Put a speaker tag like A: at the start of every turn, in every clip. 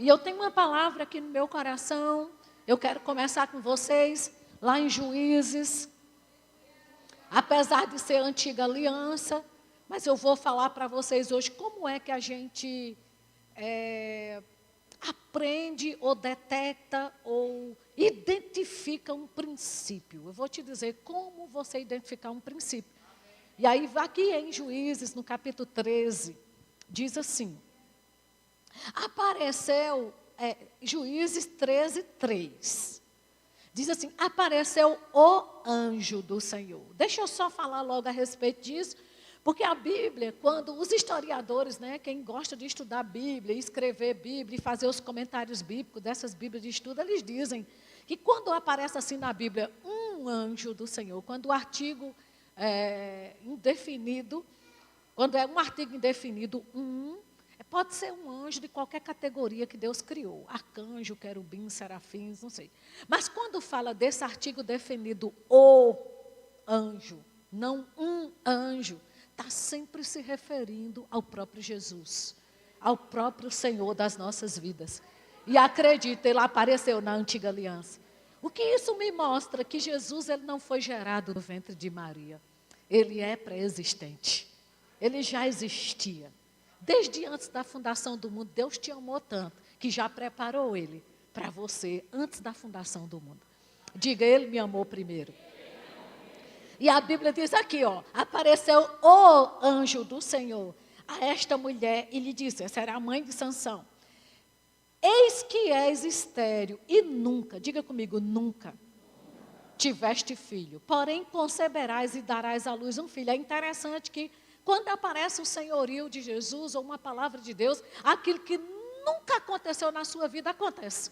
A: E eu tenho uma palavra aqui no meu coração. Eu quero começar com vocês lá em Juízes. Apesar de ser antiga aliança, mas eu vou falar para vocês hoje como é que a gente aprende ou detecta ou identifica um princípio. Eu vou te dizer como você identificar um princípio. E aí, aqui em Juízes, no capítulo 13, diz assim, apareceu, Juízes 13, 3. Diz assim, apareceu o anjo do Senhor. Deixa eu só falar logo a respeito disso, porque a Bíblia, quando os historiadores, né, quem gosta de estudar a Bíblia, escrever Bíblia e fazer os comentários bíblicos dessas Bíblias de estudo, eles dizem que quando aparece assim na Bíblia, um anjo do Senhor, quando o artigo é indefinido, quando é um artigo indefinido, pode ser um anjo de qualquer categoria que Deus criou. Arcanjo, querubim, serafins, não sei. Mas quando fala desse artigo definido, o anjo, não um anjo, está sempre se referindo ao próprio Jesus, ao próprio Senhor das nossas vidas. E acredita, ele apareceu na antiga aliança. O que isso me mostra? Que Jesus ele não foi gerado no ventre de Maria. Ele é pré-existente. Ele já existia. Desde antes da fundação do mundo, Deus te amou tanto, que já preparou ele para você antes da fundação do mundo. Diga, ele me amou primeiro. E a Bíblia diz aqui, apareceu o anjo do Senhor a esta mulher e lhe disse, essa era a mãe de Sansão, eis que és estéril e nunca, diga comigo, nunca tiveste filho, porém conceberás e darás à luz um filho. É interessante que quando aparece o senhorio de Jesus ou uma palavra de Deus, aquilo que nunca aconteceu na sua vida acontece.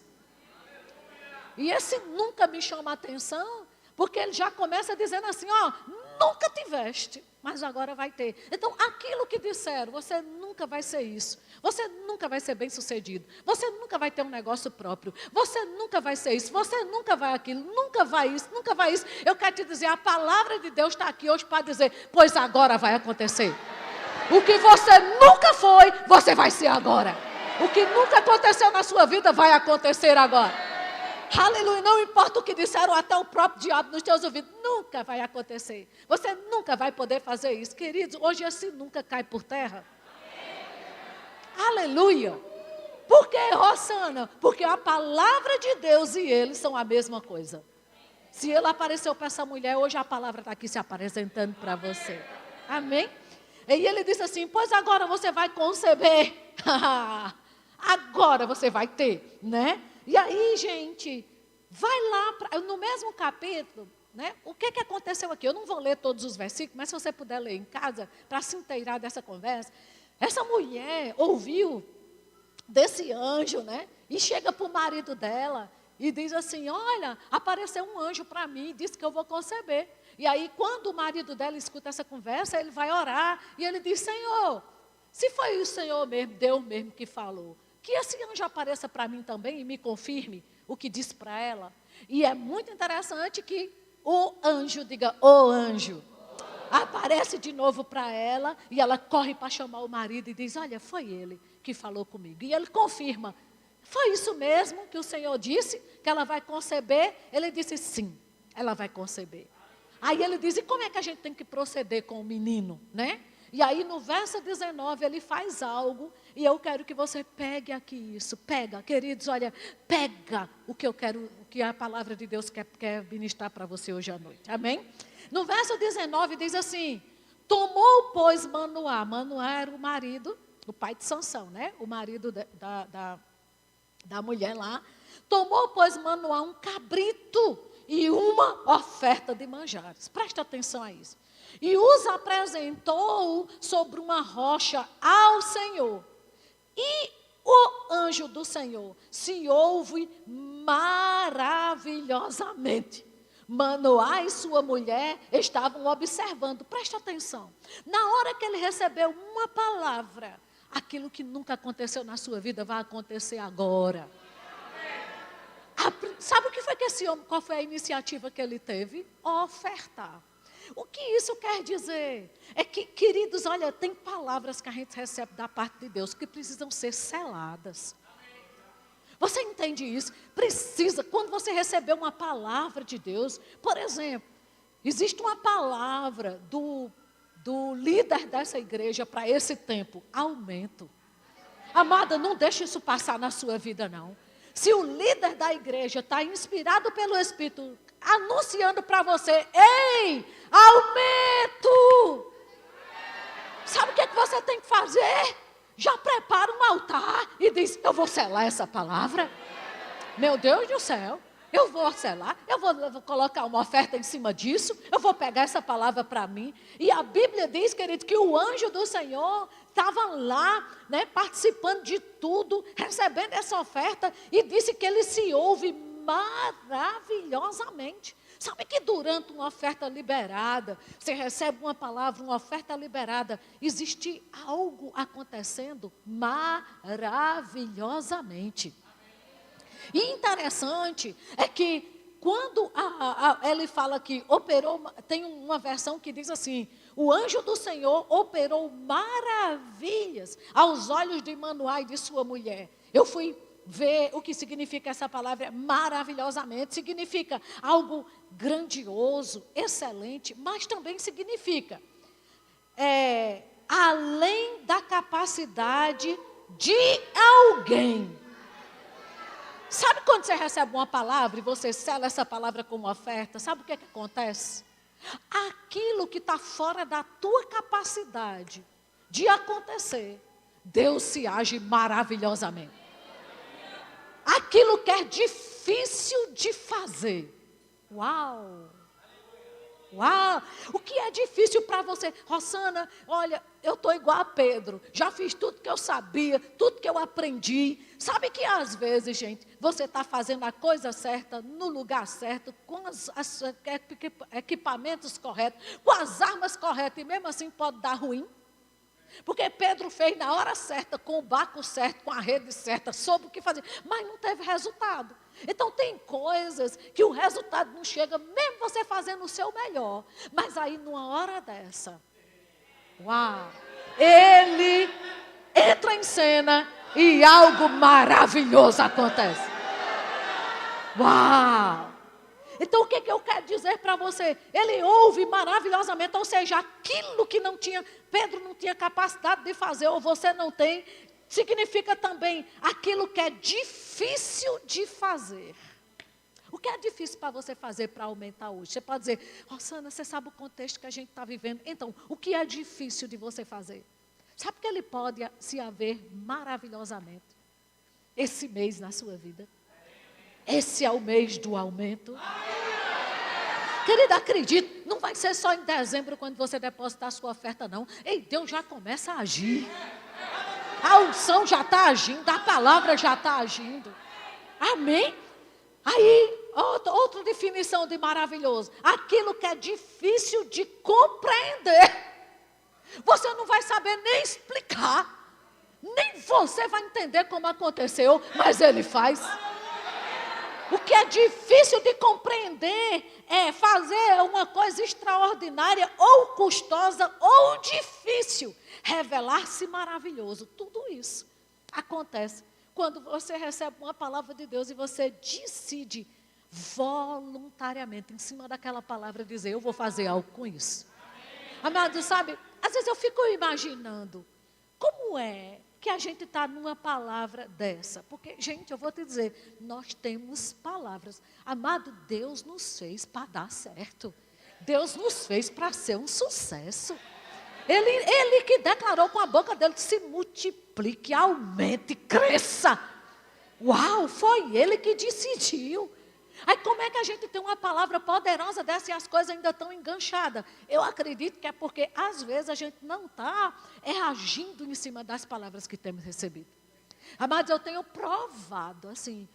A: E esse nunca me chama a atenção, porque ele já começa dizendo assim, nunca tiveste, mas agora vai ter. Então, aquilo que disseram, você nunca vai ser isso. Você nunca vai ser bem sucedido. Você nunca vai ter um negócio próprio. Você nunca vai ser isso. Você nunca vai aquilo. Nunca vai isso. Nunca vai isso. Eu quero te dizer, a palavra de Deus está aqui hoje para dizer, pois agora vai acontecer. O que você nunca foi, você vai ser agora. O que nunca aconteceu na sua vida, vai acontecer agora. Aleluia, não importa o que disseram até o próprio diabo nos teus ouvidos, nunca vai acontecer. Você nunca vai poder fazer isso. Queridos, hoje esse nunca cai por terra. Aleluia. Por que, Rosana? Porque a palavra de Deus e ele são a mesma coisa. Se ele apareceu para essa mulher, hoje a palavra está aqui se apresentando para você. Amém? E ele disse assim, pois agora você vai conceber. Agora você vai ter, né? E aí, gente, vai lá, no mesmo capítulo, né? O que aconteceu aqui? Eu não vou ler todos os versículos, mas se você puder ler em casa, para se inteirar dessa conversa. Essa mulher ouviu desse anjo, né? E chega para o marido dela e diz assim, olha, apareceu um anjo para mim, disse que eu vou conceber. E aí, quando o marido dela escuta essa conversa, ele vai orar e ele diz, Senhor, se foi o Senhor mesmo, Deus mesmo que falou, que esse anjo apareça para mim também e me confirme o que disse para ela. E é muito interessante que o anjo, diga, o anjo, aparece de novo para ela e ela corre para chamar o marido e diz, olha, foi ele que falou comigo. E ele confirma, foi isso mesmo que o Senhor disse, que ela vai conceber? Ele disse, sim, ela vai conceber. Aí ele diz, e como é que a gente tem que proceder com o menino, né? E aí no verso 19 ele faz algo e eu quero que você pegue aqui isso, pega, queridos, olha, pega o que eu quero, o que a palavra de Deus quer ministrar para você hoje à noite, amém? No verso 19 diz assim, tomou pois Manoá era o marido, o pai de Sansão, né? O marido da mulher lá, tomou pois Manoá um cabrito e uma oferta de manjares, presta atenção a isso. E os apresentou sobre uma rocha ao Senhor. E o anjo do Senhor se ouve maravilhosamente. Manoá e sua mulher estavam observando. Presta atenção. Na hora que ele recebeu uma palavra, aquilo que nunca aconteceu na sua vida vai acontecer agora. Sabe o que foi que esse homem, qual foi a iniciativa que ele teve? Ofertar. O que isso quer dizer? É que, queridos, olha, tem palavras que a gente recebe da parte de Deus que precisam ser seladas. Você entende isso? Precisa, quando você receber uma palavra de Deus, por exemplo, existe uma palavra do líder dessa igreja para esse tempo, aumento. Amada, não deixe isso passar na sua vida, não. Se o líder da igreja está inspirado pelo Espírito, anunciando para você, ei, aumento! Sabe o que você tem que fazer? Já prepara um altar e diz, eu vou selar essa palavra. Meu Deus do céu, eu vou selar, eu vou colocar uma oferta em cima disso, eu vou pegar essa palavra para mim. E a Bíblia diz, querido, que o anjo do Senhor estava lá, né, participando de tudo, recebendo essa oferta, e disse que ele se ouve maravilhosamente. Sabe que durante uma oferta liberada, você recebe uma palavra, uma oferta liberada, existe algo acontecendo maravilhosamente. E interessante é que quando ele fala que operou, tem uma versão que diz assim, o anjo do Senhor operou maravilhas aos olhos de Manoá e de sua mulher. Eu fui ver o que significa essa palavra maravilhosamente, significa algo grandioso, excelente, mas também significa além da capacidade de alguém. Sabe quando você recebe uma palavra e você sela essa palavra como oferta? Sabe o que acontece? Aquilo que está fora da tua capacidade de acontecer, Deus se age maravilhosamente. Aquilo que é difícil de fazer. Uau! Uau! O que é difícil para você? Rosana, olha, eu estou igual a Pedro. Já fiz tudo que eu sabia, tudo que eu aprendi. Sabe que às vezes, gente, você está fazendo a coisa certa, no lugar certo, com os equipamentos corretos, com as armas corretas, e mesmo assim pode dar ruim? Porque Pedro fez na hora certa, com o barco certo, com a rede certa, soube o que fazer, mas não teve resultado. Então tem coisas que o resultado não chega, mesmo você fazendo o seu melhor. Mas aí numa hora dessa, uau, ele entra em cena e algo maravilhoso acontece. Uau! Então o que eu quero dizer para você? Ele ouve maravilhosamente, ou seja, aquilo que Pedro não tinha capacidade de fazer, ou você não tem, significa também aquilo que é difícil de fazer. O que é difícil para você fazer para aumentar hoje? Você pode dizer, Rosana, você sabe o contexto que a gente está vivendo. Então, o que é difícil de você fazer? Sabe que ele pode se haver maravilhosamente esse mês na sua vida? Esse é o mês do aumento. Querida, acredite, não vai ser só em dezembro quando você depositar a sua oferta, não. Ei, Deus já começa a agir. A unção já está agindo, a palavra já está agindo. Amém? Aí, outra definição de maravilhoso. Aquilo que é difícil de compreender. Você não vai saber nem explicar. Nem você vai entender como aconteceu, mas Ele faz. O que é difícil de compreender é fazer uma coisa extraordinária, ou custosa, ou difícil. Revelar-se maravilhoso. Tudo isso acontece quando você recebe uma palavra de Deus e você decide voluntariamente, em cima daquela palavra, dizer, eu vou fazer algo com isso. Amado, sabe, às vezes eu fico imaginando, como é que a gente está numa palavra dessa? Porque, gente, eu vou te dizer, nós temos palavras. Amado, Deus nos fez para dar certo. Deus nos fez para ser um sucesso. Ele que declarou com a boca dele que se multiplique, aumente, cresça. Uau, foi Ele que decidiu. Aí como é que a gente tem uma palavra poderosa dessa e as coisas ainda estão enganchadas? Eu acredito que é porque às vezes a gente não está agindo em cima das palavras que temos recebido. Amados, eu tenho provado, assim,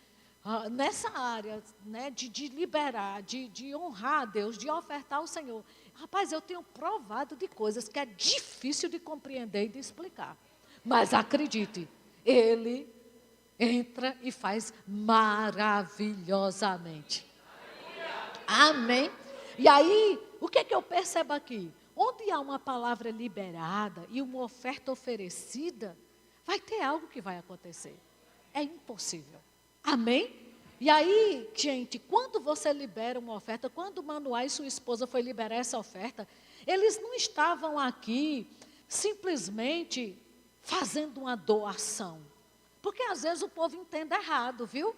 A: nessa área, né, de liberar, de honrar a Deus, de ofertar ao Senhor. Rapaz, eu tenho provado de coisas que é difícil de compreender e de explicar. Mas acredite, Ele entra e faz maravilhosamente. Amém? E aí, o que é que eu percebo aqui? Onde há uma palavra liberada e uma oferta oferecida, vai ter algo que vai acontecer. É impossível. Amém? E aí, gente, quando você libera uma oferta, quando o Manoá e sua esposa foi liberar essa oferta, eles não estavam aqui simplesmente fazendo uma doação. Porque às vezes o povo entende errado, viu?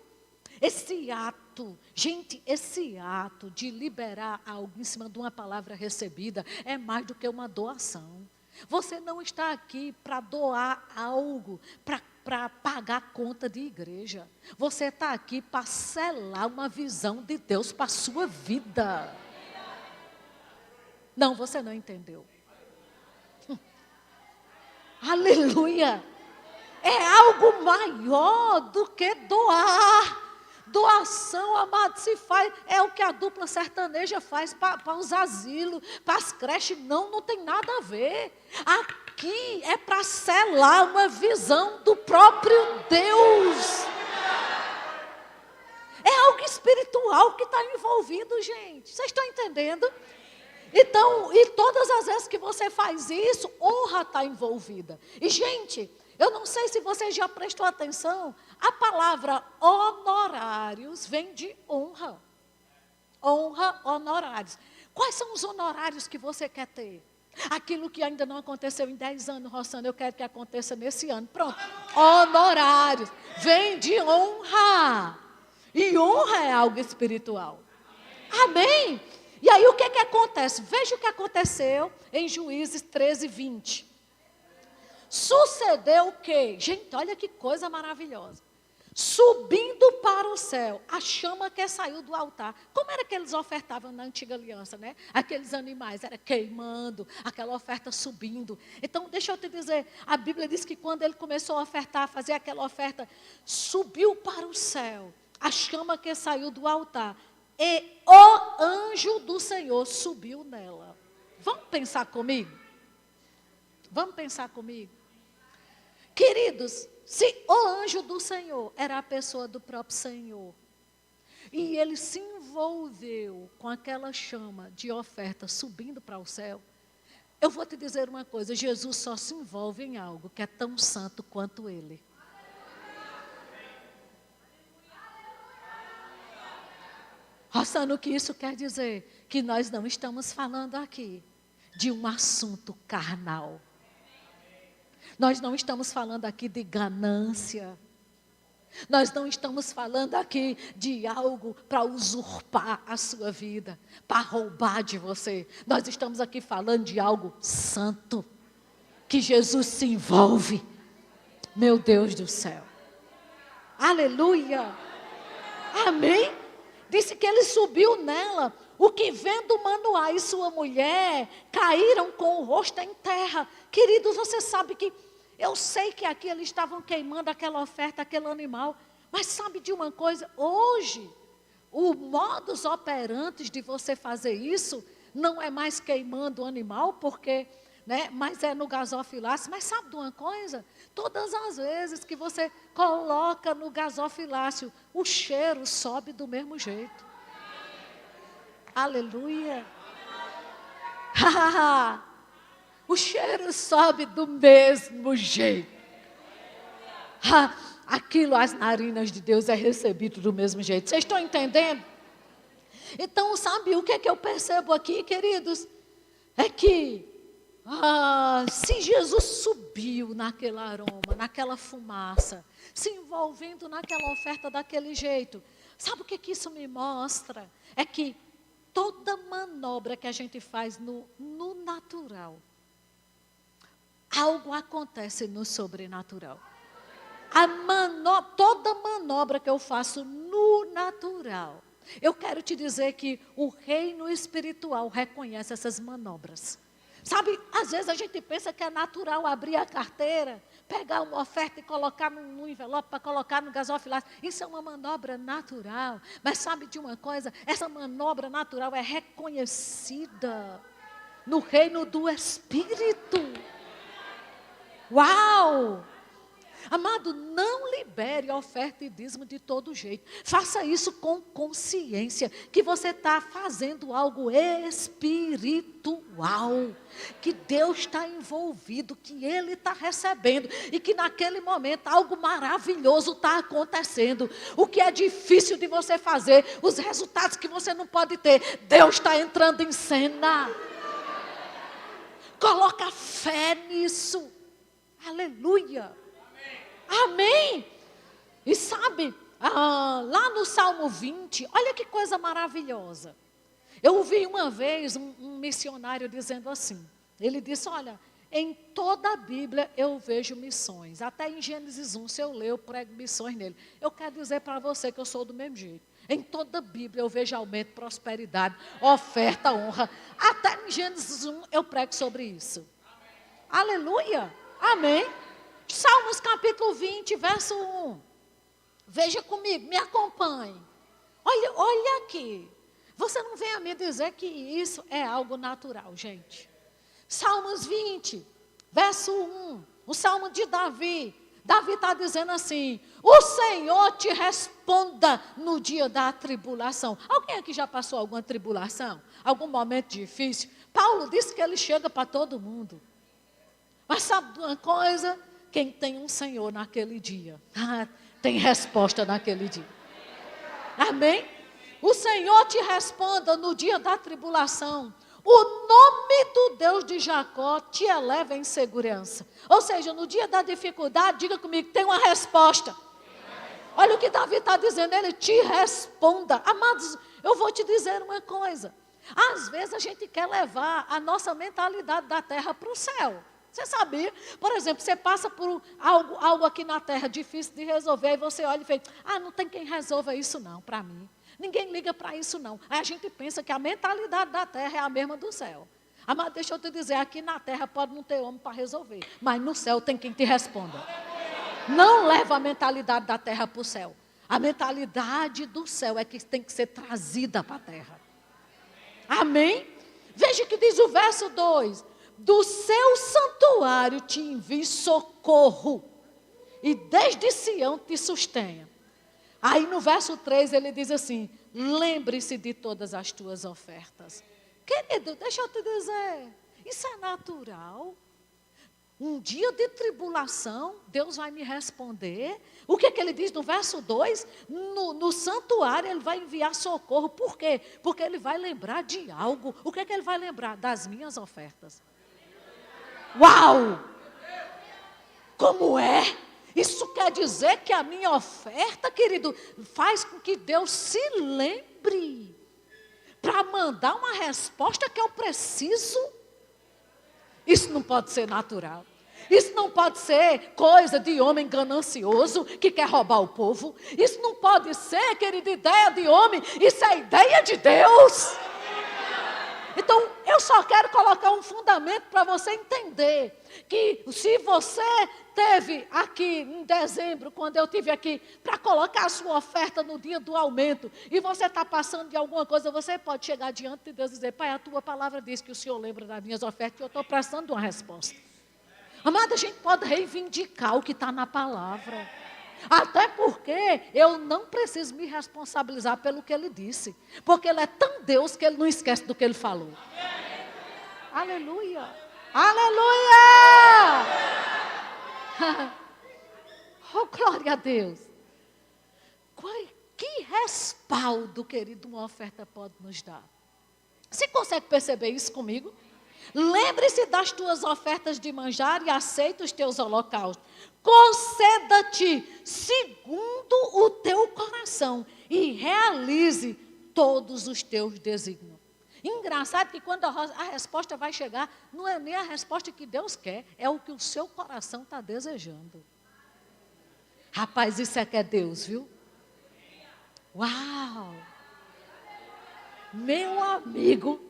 A: Esse ato, gente, esse ato de liberar algo em cima de uma palavra recebida é mais do que uma doação. Você não está aqui para doar algo, para pagar a conta de igreja. Você está aqui para selar uma visão de Deus para a sua vida. Não, você não entendeu. Aleluia! É algo maior do que doar. Doação, amado, se faz, é o que a dupla sertaneja faz para os asilos, para as creches. Não, não tem nada a ver. Aqui é para selar uma visão do próprio Deus. É algo espiritual que está envolvido, gente. Vocês estão entendendo? Então, e todas as vezes que você faz isso, honra está envolvida. E, gente, eu não sei se você já prestou atenção, a palavra honorários vem de honra. Honra, honorários. Quais são os honorários que você quer ter? Aquilo que ainda não aconteceu em 10 anos, Rossana, eu quero que aconteça nesse ano. Pronto, honorários. Vem de honra. E honra é algo espiritual. Amém? E aí o que acontece? Veja o que aconteceu em Juízes 13, 20. Sucedeu o quê? Gente, olha que coisa maravilhosa. Subindo para o céu, a chama que saiu do altar. Como era que eles ofertavam na antiga aliança, né? Aqueles animais, era queimando, aquela oferta subindo. Então, deixa eu te dizer, a Bíblia diz que quando ele começou a ofertar, fazer aquela oferta, subiu para o céu, a chama que saiu do altar. E o anjo do Senhor subiu nela. Vamos pensar comigo? Vamos pensar comigo? Queridos, se o anjo do Senhor era a pessoa do próprio Senhor, e ele se envolveu com aquela chama de oferta subindo para o céu, eu vou te dizer uma coisa, Jesus só se envolve em algo que é tão santo quanto ele. Rossana, o que isso quer dizer? Que nós não estamos falando aqui de um assunto carnal. Nós não estamos falando aqui de ganância. Nós não estamos falando aqui de algo para usurpar a sua vida, para roubar de você. Nós estamos aqui falando de algo santo, que Jesus se envolve. Meu Deus do céu. Aleluia. Amém? Disse que ele subiu nela, o que vendo Manoá e sua mulher, caíram com o rosto em terra. Queridos, você sabe que, eu sei que aqui eles estavam queimando aquela oferta, aquele animal, mas sabe de uma coisa? Hoje, o modus operandi de você fazer isso, não é mais queimando o animal, porque, né, mas é no gasofilácio. Mas sabe de uma coisa? Todas as vezes que você coloca no gasofilácio, o cheiro sobe do mesmo jeito. Aleluia. O cheiro sobe do mesmo jeito. Aquilo, as narinas de Deus é recebido do mesmo jeito. Vocês estão entendendo? Então, sabe o que é que eu percebo aqui, queridos? É que se Jesus subiu naquele aroma, naquela fumaça, se envolvendo naquela oferta daquele jeito, sabe o que isso me mostra? É que toda manobra que a gente faz no natural, algo acontece no sobrenatural. Toda manobra que eu faço no natural, eu quero te dizer que o reino espiritual reconhece essas manobras. Sabe, às vezes a gente pensa que é natural abrir a carteira, pegar uma oferta e colocar num envelope para colocar no gasofilácio. Isso é uma manobra natural. Mas sabe de uma coisa? Essa manobra natural é reconhecida no reino do Espírito. Uau! Amado, não libere oferta e dízimo de todo jeito. Faça isso com consciência, que você está fazendo algo espiritual, que Deus está envolvido, que Ele está recebendo, e que naquele momento algo maravilhoso está acontecendo. O que é difícil de você fazer, os resultados que você não pode ter, Deus está entrando em cena. Coloca fé nisso. Aleluia. Amém. E sabe, lá no Salmo 20, olha que coisa maravilhosa. Eu ouvi uma vez um missionário dizendo assim, ele disse, olha, em toda a Bíblia eu vejo missões, até em Gênesis 1, se eu ler, eu prego missões nele. Eu quero dizer para você que eu sou do mesmo jeito. Em toda a Bíblia eu vejo aumento, prosperidade, oferta, honra. Até em Gênesis 1 eu prego sobre isso. Aleluia. Amém. Salmos capítulo 20, verso 1. Veja comigo, me acompanhe. Olha aqui. Você não venha me dizer que isso é algo natural, gente. Salmos 20, verso 1. O salmo de Davi. Davi está dizendo assim, o Senhor te responda no dia da tribulação. Alguém aqui já passou alguma tribulação? Algum momento difícil? Paulo disse que ele chega para todo mundo. Mas sabe de uma coisa? Quem tem um Senhor naquele dia, tem resposta naquele dia. Amém? O Senhor te responda no dia da tribulação. O nome do Deus de Jacó te eleva em segurança. Ou seja, no dia da dificuldade, diga comigo, tem uma resposta. Olha o que Davi está dizendo, ele te responda. Amados, eu vou te dizer uma coisa. Às vezes a gente quer levar a nossa mentalidade da terra para o céu. Você sabia? Por exemplo, você passa por algo aqui na terra difícil de resolver, e você olha e fala, não tem quem resolva isso não, para mim. Ninguém liga para isso não. Aí a gente pensa que a mentalidade da terra é a mesma do céu. Mas deixa eu te dizer, aqui na terra pode não ter homem para resolver, mas no céu tem quem te responda. Não leva a mentalidade da terra para o céu. A mentalidade do céu é que tem que ser trazida para a terra. Amém? Veja o que diz o verso 2. Do seu santuário te envie socorro, e desde Sião te sustenha. Aí no verso 3 ele diz assim, lembre-se de todas as tuas ofertas. Querido, deixa eu te dizer, isso é natural. Um dia de tribulação, Deus vai me responder. O que ele diz no verso 2? No santuário ele vai enviar socorro. Por quê? Porque ele vai lembrar de algo. O que ele vai lembrar? Das minhas ofertas. Uau! Como é? Isso quer dizer que a minha oferta, querido, faz com que Deus se lembre para mandar uma resposta que eu preciso. Isso não pode ser natural. Isso não pode ser coisa de homem ganancioso que quer roubar o povo. Isso não pode ser, querida, ideia de homem. Isso é ideia de Deus. Então, eu só quero colocar um fundamento para você entender que se você teve aqui em dezembro, quando eu estive aqui, para colocar a sua oferta no dia do aumento, e você está passando de alguma coisa, você pode chegar diante de Deus e dizer, Pai, a tua palavra diz que o Senhor lembra das minhas ofertas e eu estou prestando uma resposta. Amada, a gente pode reivindicar o que está na palavra. Até porque eu não preciso me responsabilizar pelo que ele disse. Porque ele é tão Deus que ele não esquece do que ele falou. Aleluia! Aleluia! Oh, glória a Deus! Que respaldo, querido, uma oferta pode nos dar? Você consegue perceber isso comigo? Lembre-se das tuas ofertas de manjar e aceita os teus holocaustos. Conceda-te segundo o teu coração e realize todos os teus desígnios. Engraçado que quando a resposta vai chegar, não é nem a resposta que Deus quer, é o que o seu coração está desejando. Rapaz, isso é que é Deus, viu? Uau! Meu amigo!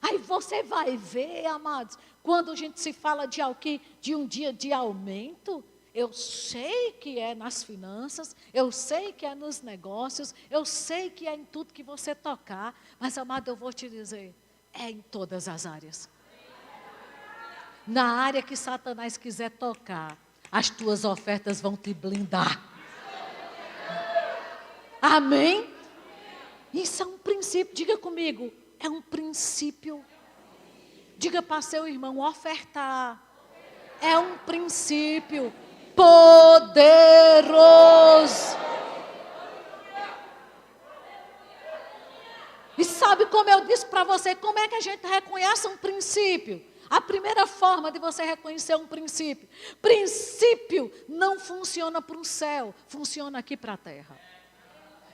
A: Aí você vai ver, amados, quando a gente se fala de um dia de aumento, eu sei que é nas finanças, eu sei que é nos negócios, eu sei que é em tudo que você tocar, mas, amado, eu vou te dizer, é em todas as áreas. Na área que Satanás quiser tocar, as tuas ofertas vão te blindar. Amém? Isso é um princípio, diga comigo, é um princípio. Diga para seu irmão, ofertar é um princípio poderoso. E sabe como eu disse para você, como é que a gente reconhece um princípio? A primeira forma de você reconhecer um princípio. Princípio não funciona para o céu, funciona aqui para a terra.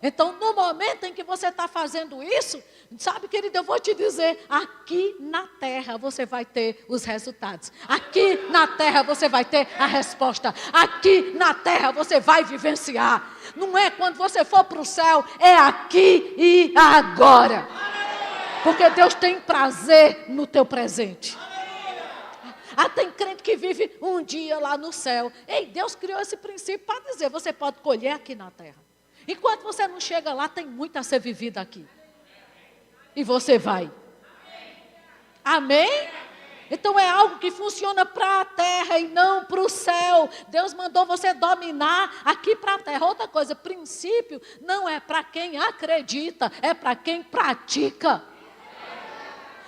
A: Então, no momento em que você está fazendo isso, sabe, querido, eu vou te dizer, aqui na terra você vai ter os resultados. Aqui na terra você vai ter a resposta. Aqui na terra você vai vivenciar. Não é quando você for para o céu, é aqui e agora. Porque Deus tem prazer no teu presente. Tem crente que vive um dia lá no céu. Ei, Deus criou esse princípio para dizer, você pode colher aqui na terra. Enquanto você não chega lá, tem muito a ser vivido aqui. E você vai. Amém? Então é algo que funciona para a terra e não para o céu. Deus mandou você dominar aqui para a terra. Outra coisa, princípio não é para quem acredita, é para quem pratica.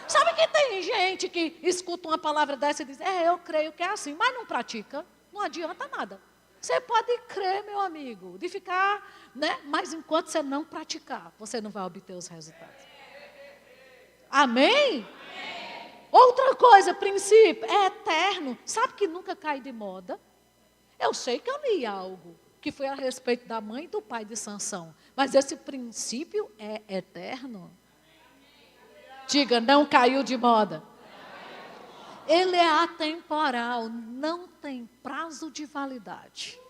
A: Sabe que tem gente que escuta uma palavra dessa e diz, eu creio que é assim, mas não pratica, não adianta nada. Você pode crer, meu amigo, de ficar, né? Mas enquanto você não praticar, você não vai obter os resultados. Amém? Outra coisa, princípio, é eterno. Sabe que nunca cai de moda? Eu sei que eu li algo que foi a respeito da mãe e do pai de Sansão. Mas esse princípio é eterno. Diga, não caiu de moda. Ele é atemporal, não tem prazo de validade.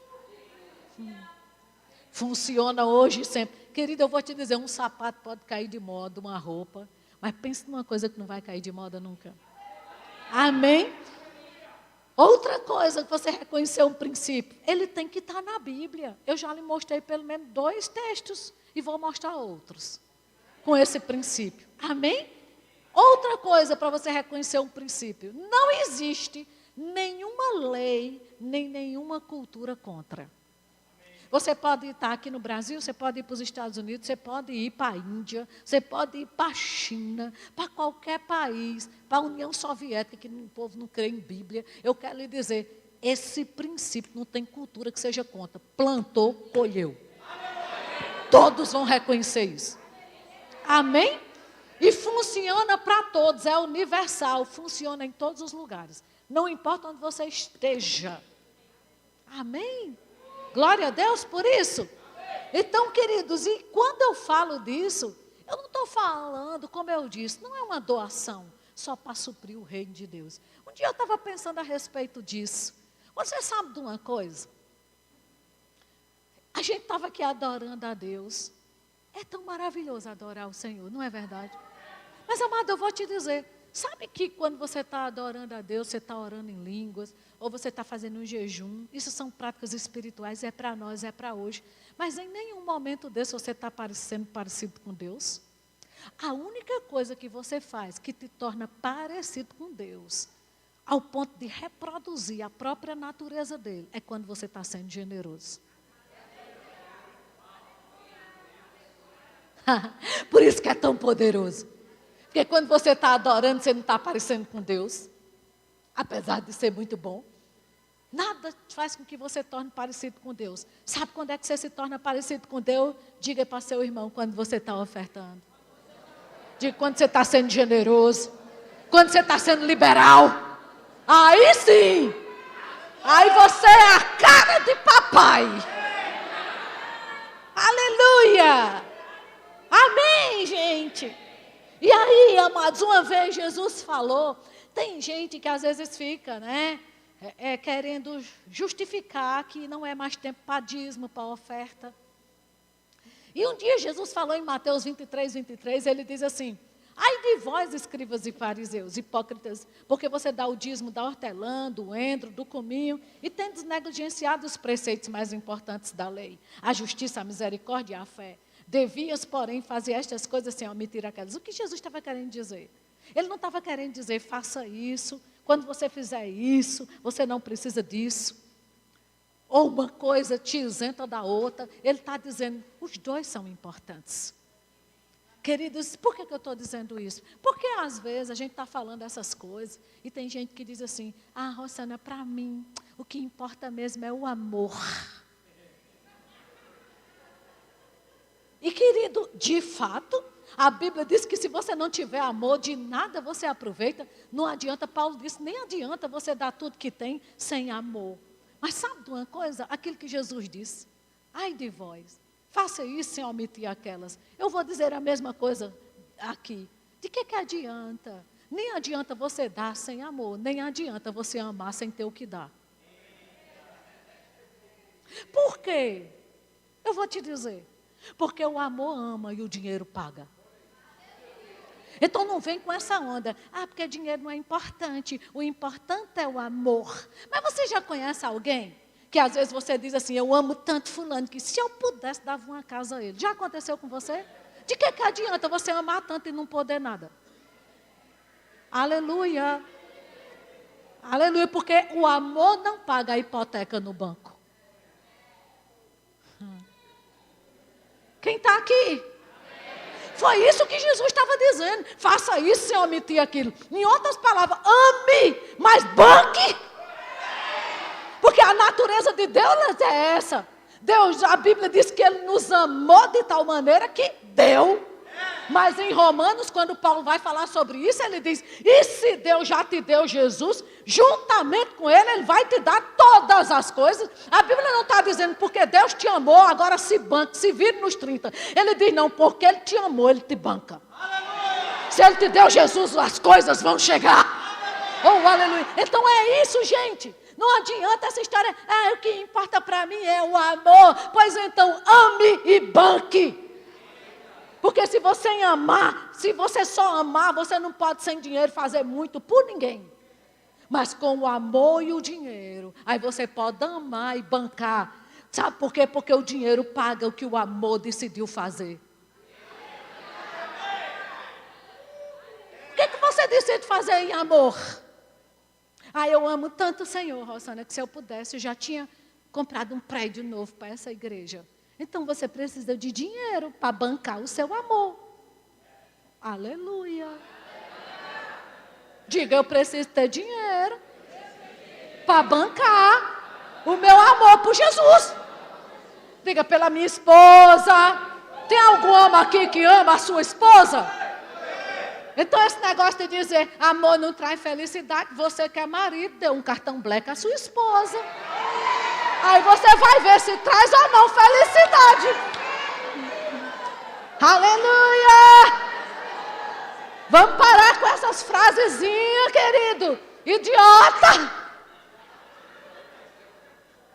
A: Funciona hoje e sempre. Querido, eu vou te dizer, um sapato pode cair de moda, uma roupa, mas pense numa coisa que não vai cair de moda nunca. Amém? Outra coisa que você reconheceu um princípio, ele tem que estar na Bíblia. Eu já lhe mostrei pelo menos 2 textos e vou mostrar outros com esse princípio. Amém? Outra coisa para você reconhecer um princípio, não existe nenhuma lei, nem nenhuma cultura contra. Você pode estar aqui no Brasil, você pode ir para os Estados Unidos, você pode ir para a Índia, você pode ir para a China, para qualquer país, para a União Soviética, que o povo não crê em Bíblia. Eu quero lhe dizer, esse princípio não tem cultura que seja contra. Plantou, colheu. Todos vão reconhecer isso. Amém? E funciona para todos, é universal, funciona em todos os lugares. Não importa onde você esteja. Amém? Glória a Deus por isso. Então, queridos, e quando eu falo disso, eu não estou falando, como eu disse, não é uma doação só para suprir o reino de Deus. Um dia eu estava pensando a respeito disso. Você sabe de uma coisa? A gente estava aqui adorando a Deus. É tão maravilhoso adorar o Senhor, não é verdade? Mas, amado, eu vou te dizer, sabe que quando você está adorando a Deus, você está orando em línguas, ou você está fazendo um jejum, isso são práticas espirituais, é para nós, é para hoje. Mas em nenhum momento desse você está sendo parecido com Deus. A única coisa que você faz que te torna parecido com Deus, ao ponto de reproduzir a própria natureza dele, é quando você está sendo generoso. Por isso que é tão poderoso. Porque quando você está adorando, você não está parecendo com Deus. Apesar de ser muito bom. Nada faz com que você torne parecido com Deus. Sabe quando é que você se torna parecido com Deus? Diga para seu irmão quando você está ofertando. Diga quando você está sendo generoso. Quando você está sendo liberal. Aí sim. Aí você é a cara de papai. Aleluia. Amém, gente. E aí, amados, uma vez Jesus falou, tem gente que às vezes fica, né, querendo justificar que não é mais tempo para dízimo, para oferta. E um dia Jesus falou em Mateus 23, ele diz assim, ai de vós, escribas e fariseus, hipócritas, porque você dá o dízimo da hortelã, do endro, do cominho, e tendes negligenciado os preceitos mais importantes da lei, a justiça, a misericórdia e a fé. Devias, porém, fazer estas coisas sem omitir aquelas. O que Jesus estava querendo dizer? Ele não estava querendo dizer, faça isso, quando você fizer isso, você não precisa disso. ou uma coisa te isenta da outra. Ele está dizendo, os dois são importantes. Queridos, por que eu estou dizendo isso? Porque às vezes a gente está falando essas coisas e tem gente que diz assim, Rosana, para mim, o que importa mesmo é o amor. E querido, de fato, a Bíblia diz que se você não tiver amor, de nada você aproveita. Não adianta, Paulo disse, nem adianta você dar tudo que tem sem amor. Mas sabe de uma coisa? Aquilo que Jesus disse, ai de vós, faça isso sem omitir aquelas. Eu vou dizer a mesma coisa aqui. De que adianta? Nem adianta você dar sem amor, nem adianta você amar sem ter o que dar. Por quê? Eu vou te dizer. Porque o amor ama e o dinheiro paga. Então não vem com essa onda. Porque dinheiro não é importante. O importante é o amor. Mas você já conhece alguém que às vezes você diz assim, eu amo tanto fulano, que se eu pudesse, dava uma casa a ele. Já aconteceu com você? De que adianta você amar tanto e não poder nada? Aleluia. Aleluia, porque o amor não paga a hipoteca no banco. Quem está aqui? Foi isso que Jesus estava dizendo. Faça isso sem omitir aquilo. Em outras palavras, ame, mas banque. Porque a natureza de Deus é essa. Deus, a Bíblia diz que Ele nos amou de tal maneira que deu. Mas em Romanos, quando Paulo vai falar sobre isso, ele diz, e se Deus já te deu Jesus, juntamente com Ele, Ele vai te dar todas as coisas. A Bíblia não está dizendo, porque Deus te amou, agora se banca, se vire nos 30. Ele diz, não, porque Ele te amou, Ele te banca. Aleluia. Se Ele te deu Jesus, as coisas vão chegar. Aleluia. Oh, aleluia. Então é isso, gente. Não adianta essa história, o que importa para mim é o amor. Pois então, ame e banque. Porque se você amar, se você só amar, você não pode sem dinheiro fazer muito por ninguém. Mas com o amor e o dinheiro, aí você pode amar e bancar. Sabe por quê? Porque o dinheiro paga o que o amor decidiu fazer. O que você decide fazer em amor? Eu amo tanto o Senhor, Rosana, que se eu pudesse, eu já tinha comprado um prédio novo para essa igreja. Então você precisa de dinheiro para bancar o seu amor. Aleluia. Diga, eu preciso ter dinheiro para bancar o meu amor por Jesus. Diga, pela minha esposa. Tem algum homem aqui que ama a sua esposa? Então esse negócio de dizer, amor não traz felicidade, você que é marido, dê um cartão black à sua esposa. Aí você vai ver se traz ou não felicidade. Aleluia! Vamos parar com essas frasezinhas, querido. Idiota!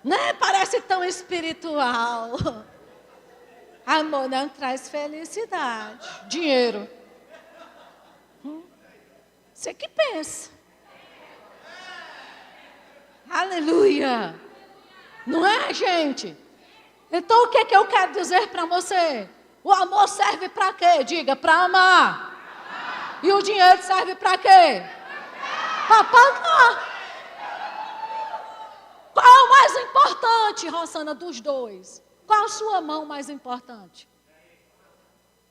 A: Né? Parece tão espiritual. Amor não traz felicidade. Dinheiro. Você que pensa. Aleluia! Não é, gente? Então o que eu quero dizer para você? O amor serve para quê? Diga, para amar. E o dinheiro serve para quê? Para pagar. Qual é o mais importante, Rosana, dos dois? Qual a sua mão mais importante?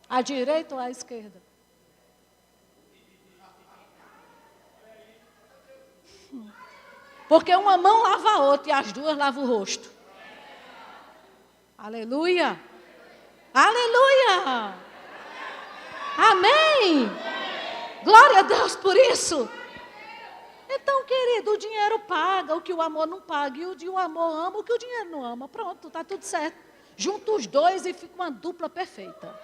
A: A direita ou a esquerda? Porque uma mão lava a outra e as duas lavam o rosto. Aleluia. Aleluia. Amém. Glória a Deus por isso. Então, querido, o dinheiro paga o que o amor não paga. E o amor ama o que o dinheiro não ama. Pronto, está tudo certo. Junta os dois e fica uma dupla perfeita.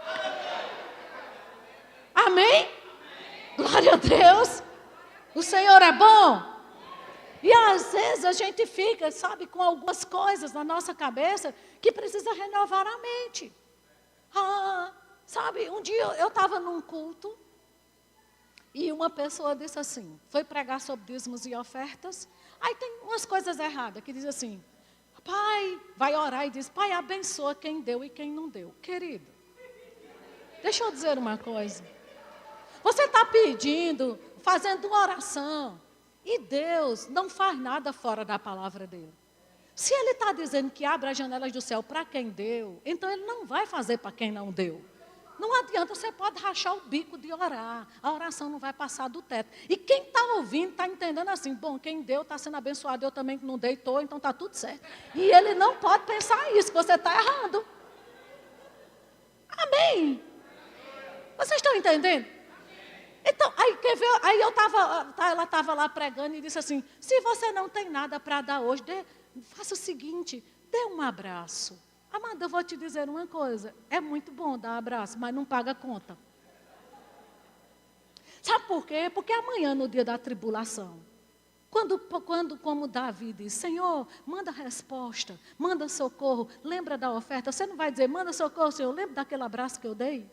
A: Amém? Glória a Deus. O Senhor é bom. E às vezes a gente fica, sabe, com algumas coisas na nossa cabeça que precisa renovar a mente. Sabe, um dia eu estava num culto e uma pessoa disse assim, foi pregar sobre dízimos e ofertas. Aí tem umas coisas erradas que diz assim, pai, vai orar e diz, pai, abençoa quem deu e quem não deu. Querido, deixa eu dizer uma coisa. Você está pedindo, fazendo uma oração. E Deus não faz nada fora da palavra dele. Se ele está dizendo que abre as janelas do céu para quem deu, então ele não vai fazer para quem não deu. Não adianta, você pode rachar o bico de orar. A oração não vai passar do teto. E quem está ouvindo está entendendo assim, bom, quem deu está sendo abençoado, eu também que não deitou, então está tudo certo. E ele não pode pensar isso, que você está errado. Amém? Vocês estão entendendo? Então, aí, quer ver? Aí ela estava lá pregando e disse assim, se você não tem nada para dar hoje, faça o seguinte, dê um abraço. Amanda, eu vou te dizer uma coisa, é muito bom dar abraço, mas não paga conta. Sabe por quê? Porque amanhã, no dia da tribulação, quando como Davi diz, Senhor, manda resposta, manda socorro, lembra da oferta, você não vai dizer, manda socorro, Senhor, lembra daquele abraço que eu dei?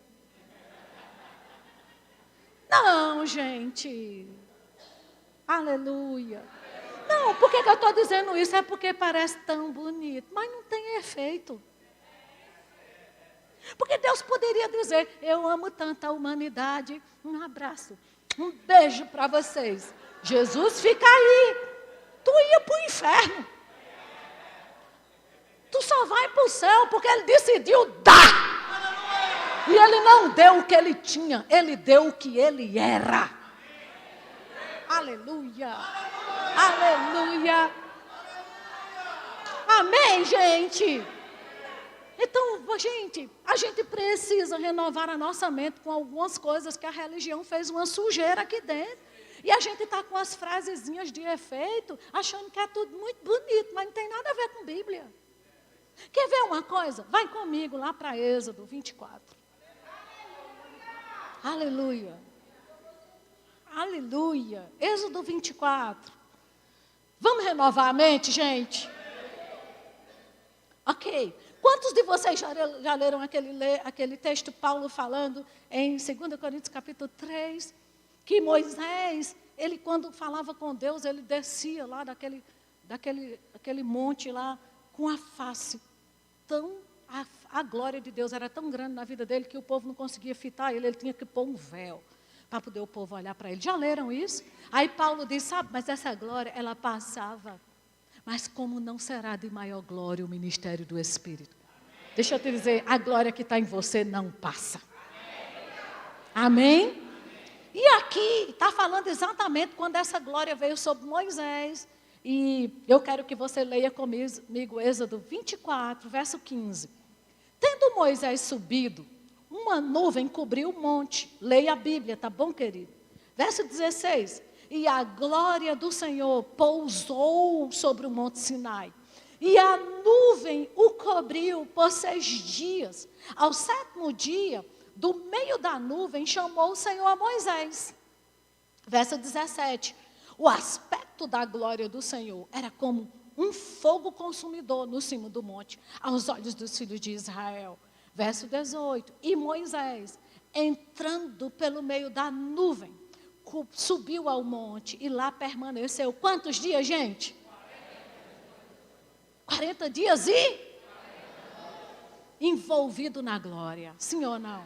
A: Não, gente. Aleluia. Não, por que eu estou dizendo isso? É porque parece tão bonito, mas não tem efeito. Porque Deus poderia dizer, eu amo tanto a humanidade, um abraço, um beijo para vocês. Jesus, fica aí. Tu ia para o inferno. Tu só vai para o céu porque Ele decidiu dar. E Ele não deu o que Ele tinha, Ele deu o que Ele era. Aleluia. Aleluia. Amém, gente? Então, gente, a gente precisa renovar a nossa mente com algumas coisas que a religião fez uma sujeira aqui dentro. E a gente está com as frasezinhas de efeito, achando que é tudo muito bonito, mas não tem nada a ver com Bíblia. Quer ver uma coisa? Vai comigo lá para Êxodo 24. Aleluia. Aleluia. Êxodo 24. Vamos renovar a mente, gente? Ok. Quantos de vocês já leram aquele texto Paulo falando em 2 Coríntios capítulo 3, que Moisés, ele quando falava com Deus, ele descia lá daquele monte lá, com a face tão, a glória de Deus era tão grande na vida dele, que o povo não conseguia fitar ele tinha que pôr um véu, para poder o povo olhar para ele. Já leram isso? Aí Paulo diz, sabe, mas essa glória, ela passava. Mas como não será de maior glória o ministério do Espírito? Deixa eu te dizer, a glória que está em você não passa. Amém? E aqui está falando exatamente quando essa glória veio sobre Moisés. E eu quero que você leia comigo Êxodo 24, verso 15. Tendo Moisés subido, uma nuvem cobriu o monte. Leia a Bíblia, tá bom, querido? Verso 16. E a glória do Senhor pousou sobre o monte Sinai. E a nuvem o cobriu por 6 dias. Ao 7º dia, do meio da nuvem, chamou o Senhor a Moisés. Verso 17. O aspecto da glória do Senhor era como um fogo consumidor no cimo do monte, aos olhos dos filhos de Israel. Verso 18. E Moisés, entrando pelo meio da nuvem, subiu ao monte e lá permaneceu. Quantos dias, gente? 40 dias e? Envolvido na glória. Sim ou não?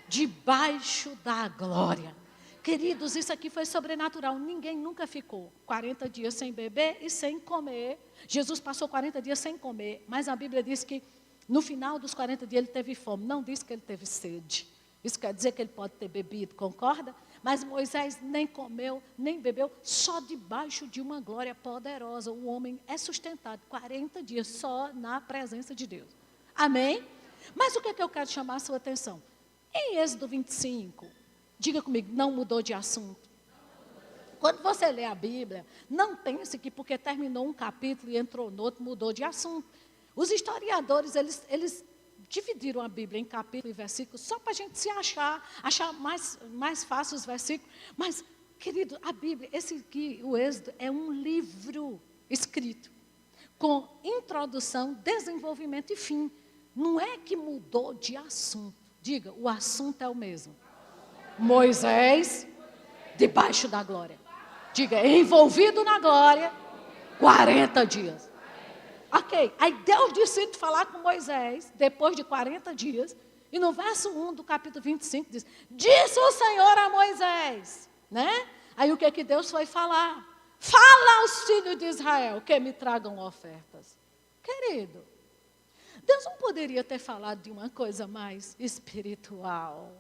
A: Debaixo da glória. Queridos, isso aqui foi sobrenatural. Ninguém nunca ficou 40 dias sem beber e sem comer. Jesus passou 40 dias sem comer, mas a Bíblia diz que no final dos 40 dias ele teve fome. Não diz que ele teve sede. Isso quer dizer que ele pode ter bebido, concorda? Mas Moisés nem comeu, nem bebeu, só debaixo de uma glória poderosa. O homem é sustentado 40 dias só na presença de Deus. Amém? Mas o que é que eu quero chamar a sua atenção? Em Êxodo 25, diga comigo, não mudou de assunto. Quando você lê a Bíblia, não pense que porque terminou um capítulo e entrou no outro, mudou de assunto. Os historiadores, eles dividiram a Bíblia em capítulo e versículo, só para a gente se achar mais fácil os versículos. Mas, querido, a Bíblia, esse aqui, o Êxodo, é um livro escrito, com introdução, desenvolvimento e fim. Não é que mudou de assunto. Diga, o assunto é o mesmo. Moisés, debaixo da glória. Diga, envolvido na glória, 40 dias. Ok, aí Deus decide falar com Moisés, depois de 40 dias, e no verso 1 do capítulo 25 diz, disse o Senhor a Moisés, né? Aí o que Deus foi falar? Fala aos filhos de Israel que me tragam ofertas. Querido, Deus não poderia ter falado de uma coisa mais espiritual.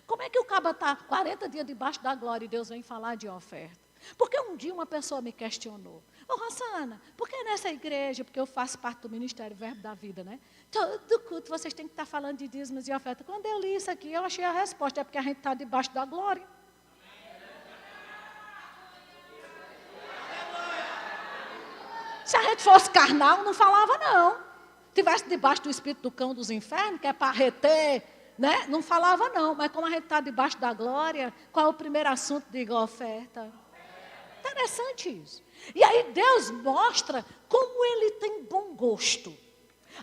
A: Como é que o cabo está 40 dias debaixo da glória e Deus vem falar de oferta? Porque um dia uma pessoa me questionou. Ô, Rosana, por que nessa igreja, porque eu faço parte do Ministério Verbo da Vida, né? Todo culto vocês têm que estar falando de dízimos e oferta. Quando eu li isso aqui, eu achei a resposta, é porque a gente está debaixo da glória. Se a gente fosse carnal, não falava não. Tivesse debaixo do espírito do cão dos infernos, que é para reter, né? Não falava não. Mas como a gente está debaixo da glória, qual é o primeiro assunto? Diga oferta. Interessante isso. E aí Deus mostra como Ele tem bom gosto.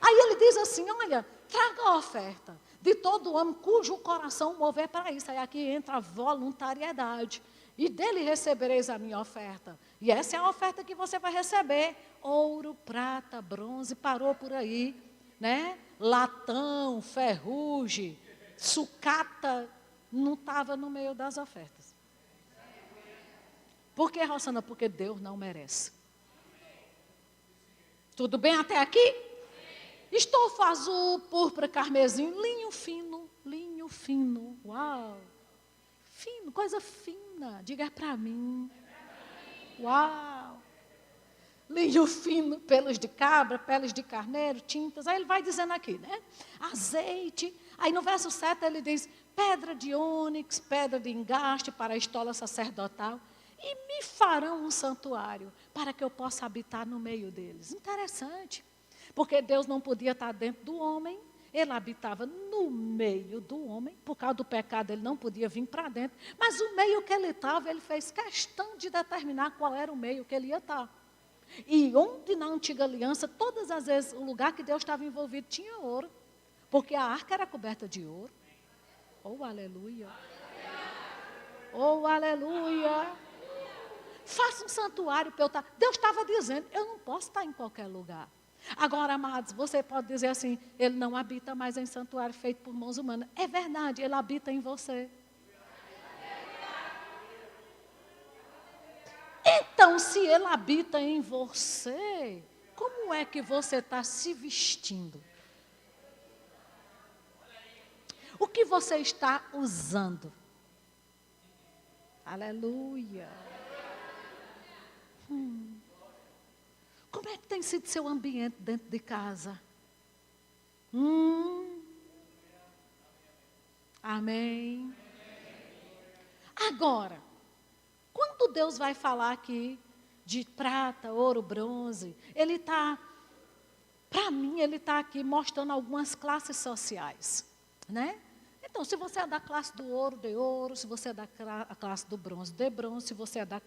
A: Aí Ele diz assim, olha, traga a oferta de todo homem cujo coração mover para isso. Aí aqui entra a voluntariedade. E dele recebereis a minha oferta. E essa é a oferta que você vai receber. Ouro, prata, bronze, parou por aí, né? Latão, ferrugem, sucata, não estava no meio das ofertas. Por que, Rosana? Porque Deus não merece. Tudo bem até aqui? Estofa azul, púrpura, carmesim, linho fino, linho fino. Uau! Fino, coisa fina. Diga para mim. Uau! Linho fino, pelos de cabra, peles de carneiro, tintas. Aí ele vai dizendo aqui, né? Azeite. Aí no verso 7 ele diz, pedra de ônix, pedra de engaste para a estola sacerdotal. E me farão um santuário para que eu possa habitar no meio deles. Interessante. Porque Deus não podia estar dentro do homem. Ele habitava no meio do homem. Por causa do pecado, ele não podia vir para dentro. Mas o meio que ele estava, ele fez questão de determinar qual era o meio que ele ia estar. E onde na antiga aliança, todas as vezes, o lugar que Deus estava envolvido tinha ouro. Porque a arca era coberta de ouro. Oh, aleluia. Oh, aleluia. Faça um santuário para eu estar. Deus estava dizendo, eu não posso estar em qualquer lugar. Agora, amados, você pode dizer assim, ele não habita mais em santuário feito por mãos humanas. É verdade, ele habita em você. Então, se ele habita em você, como é que você está se vestindo? O que você está usando? Aleluia. Como é que tem sido seu ambiente dentro de casa? Amém. Agora, quando Deus vai falar aqui de prata, ouro, bronze, Ele está, para mim, Ele está aqui mostrando algumas classes sociais, né? Então, se você é da classe do ouro, de ouro. Se você é da classe do bronze, de bronze. Se você é da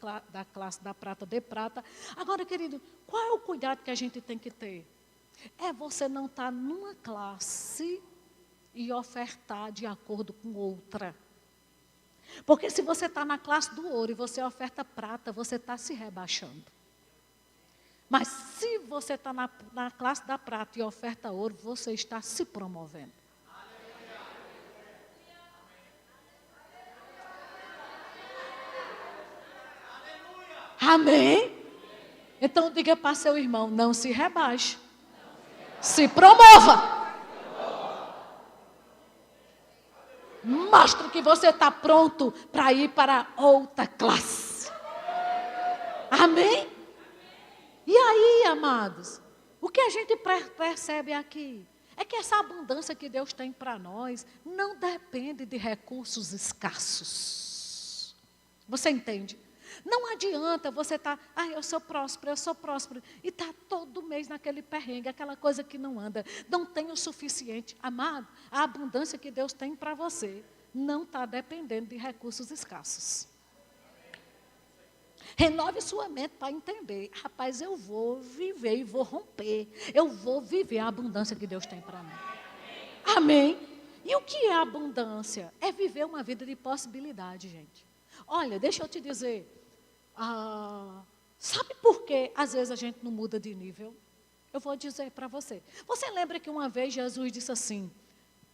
A: classe da prata, de prata. Agora, querido, qual é o cuidado que a gente tem que ter? É você não estar numa classe e ofertar de acordo com outra. Porque se você está na classe do ouro e você oferta prata, você está se rebaixando. Mas se você está na classe da prata e oferta ouro, você está se promovendo. Amém? Então diga para seu irmão, não se rebaixe. Se promova. Mostre que você está pronto para ir para outra classe. Amém? E aí, amados, o que a gente percebe aqui é que essa abundância que Deus tem para nós não depende de recursos escassos. Você entende? Não adianta você estar, eu sou próspero, e está todo mês naquele perrengue, aquela coisa que não anda, não tem o suficiente. Amado, a abundância que Deus tem para você não está dependendo de recursos escassos. Renove sua mente para entender, rapaz, eu vou viver e vou romper, eu vou viver a abundância que Deus tem para mim. Amém? E o que é abundância? É viver uma vida de possibilidade, gente. Olha, deixa eu te dizer, sabe por que às vezes a gente não muda de nível? Eu vou dizer para você. Você lembra que uma vez Jesus disse assim,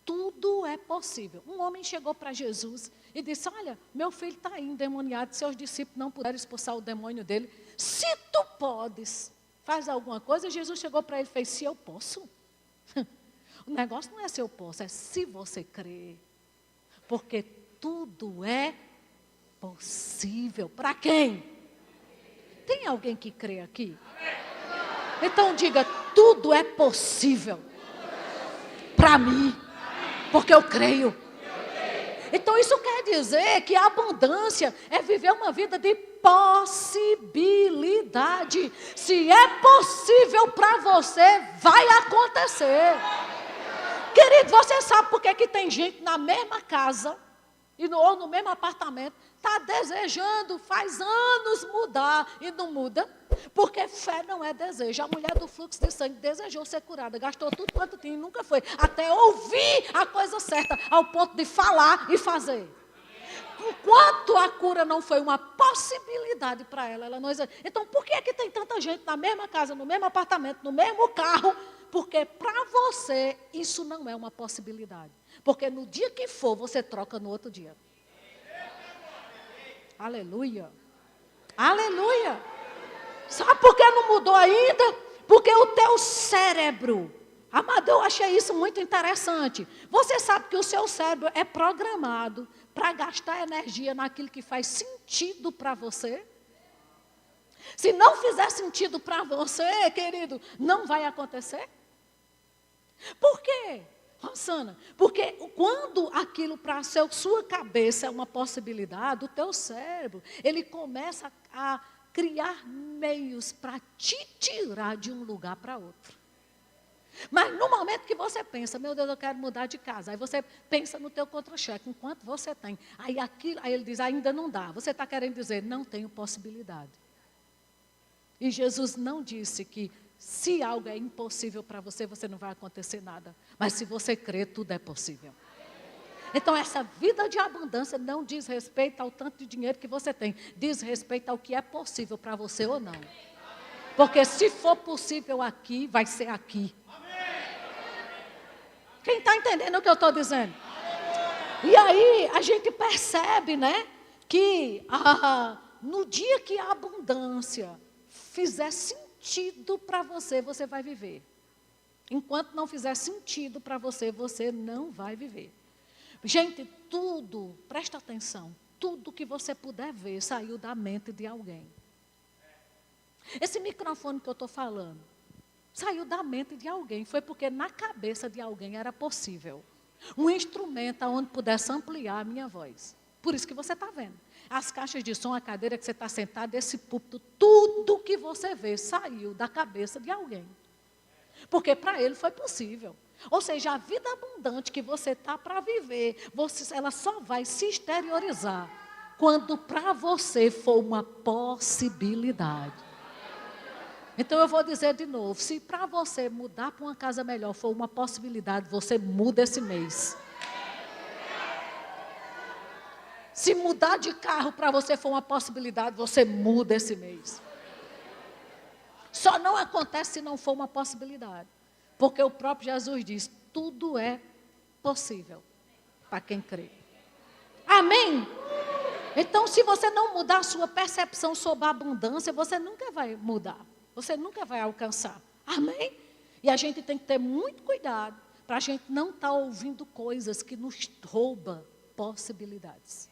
A: tudo é possível. Um homem chegou para Jesus e disse, olha, meu filho está aí endemoniado, seus discípulos não puderam expulsar o demônio dele. Se tu podes, faz alguma coisa, Jesus chegou para ele e fez, se eu posso. O negócio não é se eu posso, é se você crer. Porque tudo é possível. Para quem? Tem alguém que crê aqui? Então diga, tudo é possível. Para mim. Porque eu creio. Então isso quer dizer que a abundância é viver uma vida de possibilidade. Se é possível para você, vai acontecer. Querido, você sabe por que tem gente na mesma casa ou no mesmo apartamento, está desejando, faz anos mudar e não muda? Porque fé não é desejo. A mulher do fluxo de sangue desejou ser curada, gastou tudo quanto tinha e nunca foi, até ouvir a coisa certa, ao ponto de falar e fazer. Enquanto a cura não foi uma possibilidade para ela, ela não... Então, por que é que tem tanta gente na mesma casa, no mesmo apartamento, no mesmo carro? Porque para você isso não é uma possibilidade. Porque no dia que for, você troca no outro dia. Aleluia. Aleluia. Sabe por que não mudou ainda? Porque o teu cérebro... Amado, eu achei isso muito interessante. Você sabe que o seu cérebro é programado para gastar energia naquilo que faz sentido para você? Se não fizer sentido para você, querido, não vai acontecer? Por quê, Rosana? Porque quando aquilo para a sua cabeça é uma possibilidade, o teu cérebro, ele começa a criar meios para te tirar de um lugar para outro. Mas no momento que você pensa, meu Deus, eu quero mudar de casa, aí você pensa no teu contra-cheque, enquanto você tem. Aí ele diz, ainda não dá. Você está querendo dizer, não tenho possibilidade. E Jesus não disse que se algo é impossível para você, você não vai acontecer nada. Mas se você crer, tudo é possível. Então essa vida de abundância não diz respeito ao tanto de dinheiro que você tem. Diz respeito ao que é possível para você ou não. Porque se for possível aqui, vai ser aqui. Quem está entendendo o que eu estou dizendo? E aí a gente percebe, né, que no dia que a abundância fizer sentido para você, você vai viver. Enquanto não fizer sentido para você, você não vai viver. Gente, tudo, presta atenção, tudo que você puder ver saiu da mente de alguém. Esse microfone que eu estou falando, saiu da mente de alguém, foi porque na cabeça de alguém era possível. Um instrumento onde pudesse ampliar a minha voz. Por isso que você está vendo. As caixas de som, a cadeira que você está sentado, esse púlpito, tudo que você vê saiu da cabeça de alguém. Porque para ele foi possível. Ou seja, a vida abundante que você está para viver, ela só vai se exteriorizar quando para você for uma possibilidade. Então eu vou dizer de novo, se para você mudar para uma casa melhor for uma possibilidade, você muda esse mês. Se mudar de carro para você for uma possibilidade, você muda esse mês. Só não acontece se não for uma possibilidade. Porque o próprio Jesus diz, tudo é possível para quem crê. Amém? Então se você não mudar a sua percepção sobre a abundância, você nunca vai mudar. Você nunca vai alcançar. Amém? E a gente tem que ter muito cuidado para a gente não estar ouvindo coisas que nos roubam possibilidades.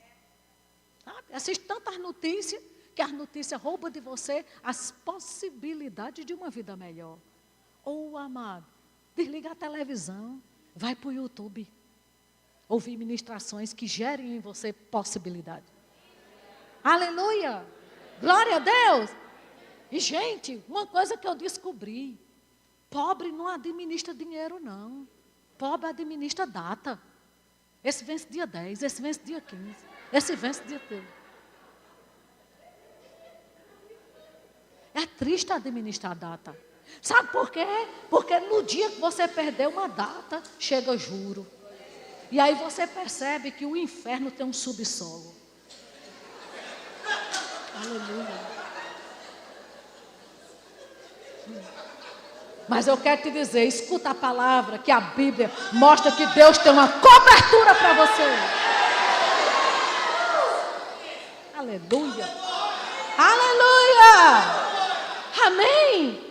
A: Sabe? Assiste tantas notícias, que as notícias roubam de você as possibilidades de uma vida melhor. Ou, amado, desliga a televisão, vai para o YouTube. Ouvir ministrações que gerem em você possibilidade. Aleluia! Glória a Deus! E, gente, uma coisa que eu descobri, pobre não administra dinheiro, não. Pobre administra data. Esse vence dia 10, esse vence dia 15, esse vence dia 13. É triste administrar data. Sabe por quê? Porque no dia que você perder uma data, chega juro. E aí você percebe que o inferno tem um subsolo. Aleluia. Mas eu quero te dizer, escuta a palavra, que a Bíblia mostra que Deus tem uma cobertura para você. Aleluia. Aleluia. Amém.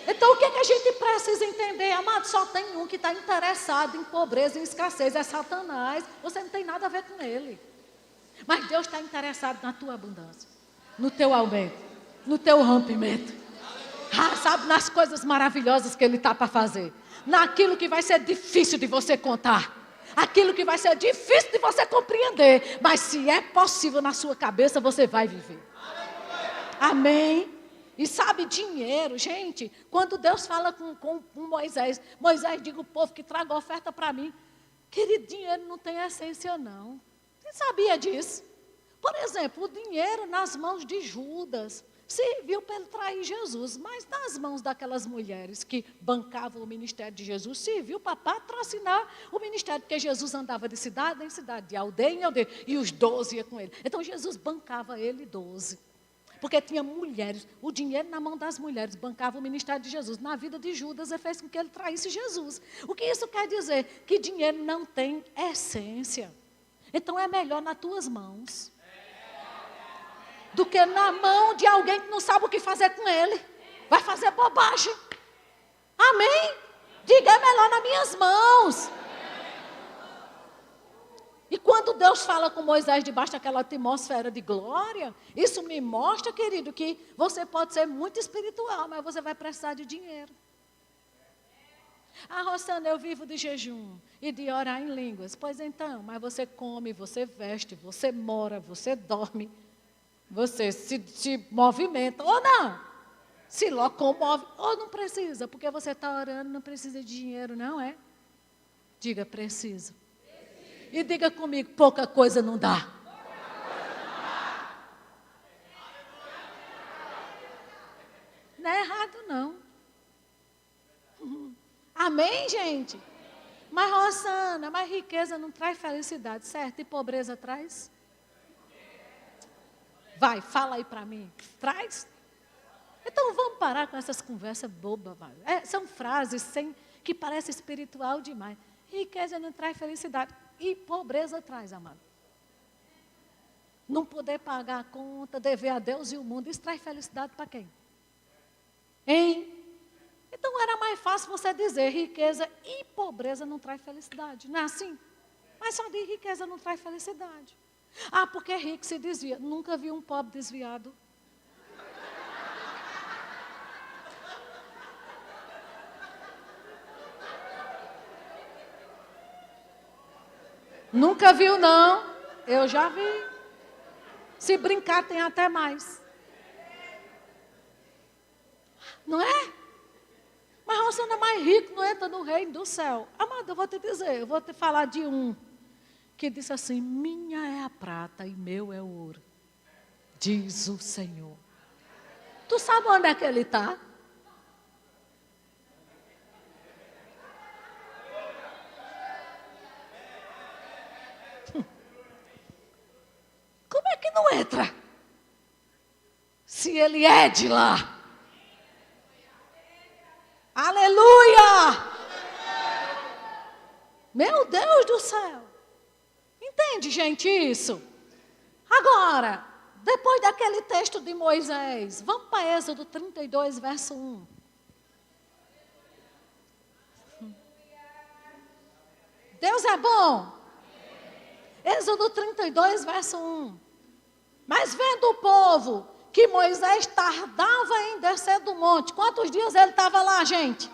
A: Então o que é que a gente precisa entender, amado? Só tem um que está interessado em pobreza e escassez, é Satanás. Você não tem nada a ver com ele. Mas Deus está interessado na tua abundância, no teu aumento, no teu rompimento. Sabe, nas coisas maravilhosas que Ele está para fazer. Naquilo que vai ser difícil de você contar. Aquilo que vai ser difícil de você compreender. Mas se é possível na sua cabeça, você vai viver. Amém? E sabe, dinheiro, gente, quando Deus fala com Moisés, Moisés, diga o povo que traga oferta para mim. Querido, dinheiro não tem essência, não. Você sabia disso? Por exemplo, o dinheiro nas mãos de Judas serviu para ele trair Jesus, mas nas mãos daquelas mulheres que bancavam o ministério de Jesus, serviu para patrocinar o ministério, porque Jesus andava de cidade em cidade, de aldeia em aldeia, e os 12 iam com ele. Então Jesus bancava ele 12. Porque tinha mulheres, o dinheiro na mão das mulheres bancava o ministério de Jesus. Na vida de Judas, fez com que ele traísse Jesus. O que isso quer dizer? Que dinheiro não tem essência. Então é melhor nas tuas mãos do que na mão de alguém que não sabe o que fazer com ele. Vai fazer bobagem. Amém? Diga, é melhor nas minhas mãos. E quando Deus fala com Moisés debaixo daquela atmosfera de glória, isso me mostra, querido, que você pode ser muito espiritual, mas você vai precisar de dinheiro. Ah, Rosana, eu vivo de jejum e de orar em línguas. Pois então, mas você come, você veste, você mora, você dorme, você se movimenta, ou não. Se locomove, ou não precisa, porque você está orando, não precisa de dinheiro, não é? Diga, precisa. E diga comigo, pouca coisa não dá. Não é errado, não. Amém, gente? Mas, Rosana, mas riqueza não traz felicidade, certo? E pobreza traz? Vai, fala aí para mim. Traz? Então vamos parar com essas conversas bobas. São frases que parecem espiritual demais. Riqueza não traz felicidade. E pobreza traz, amado. Não poder pagar a conta, dever a Deus e o mundo, isso traz felicidade para quem? Hein? Então era mais fácil você dizer riqueza e pobreza não traz felicidade. Não é assim? Mas só de riqueza não traz felicidade. Ah, porque rico se desvia. Nunca vi um pobre desviado. Nunca viu, não. Eu já vi. Se brincar, tem até mais. Não é? Mas Rosana é mais rico, não entra no reino do céu. Amado, eu vou te dizer, eu vou te falar de um que disse assim, minha é a prata e meu é o ouro, diz o Senhor. Tu sabe onde é que ele está? Como é que não entra? Se ele é de lá. Aleluia! Meu Deus do céu. Entende, gente, isso? Agora, depois daquele texto de Moisés, vamos para Êxodo 32, verso 1. Deus é bom. Êxodo 32, verso 1. Mas vendo o povo que Moisés tardava em descer do monte. Quantos dias ele estava lá, gente?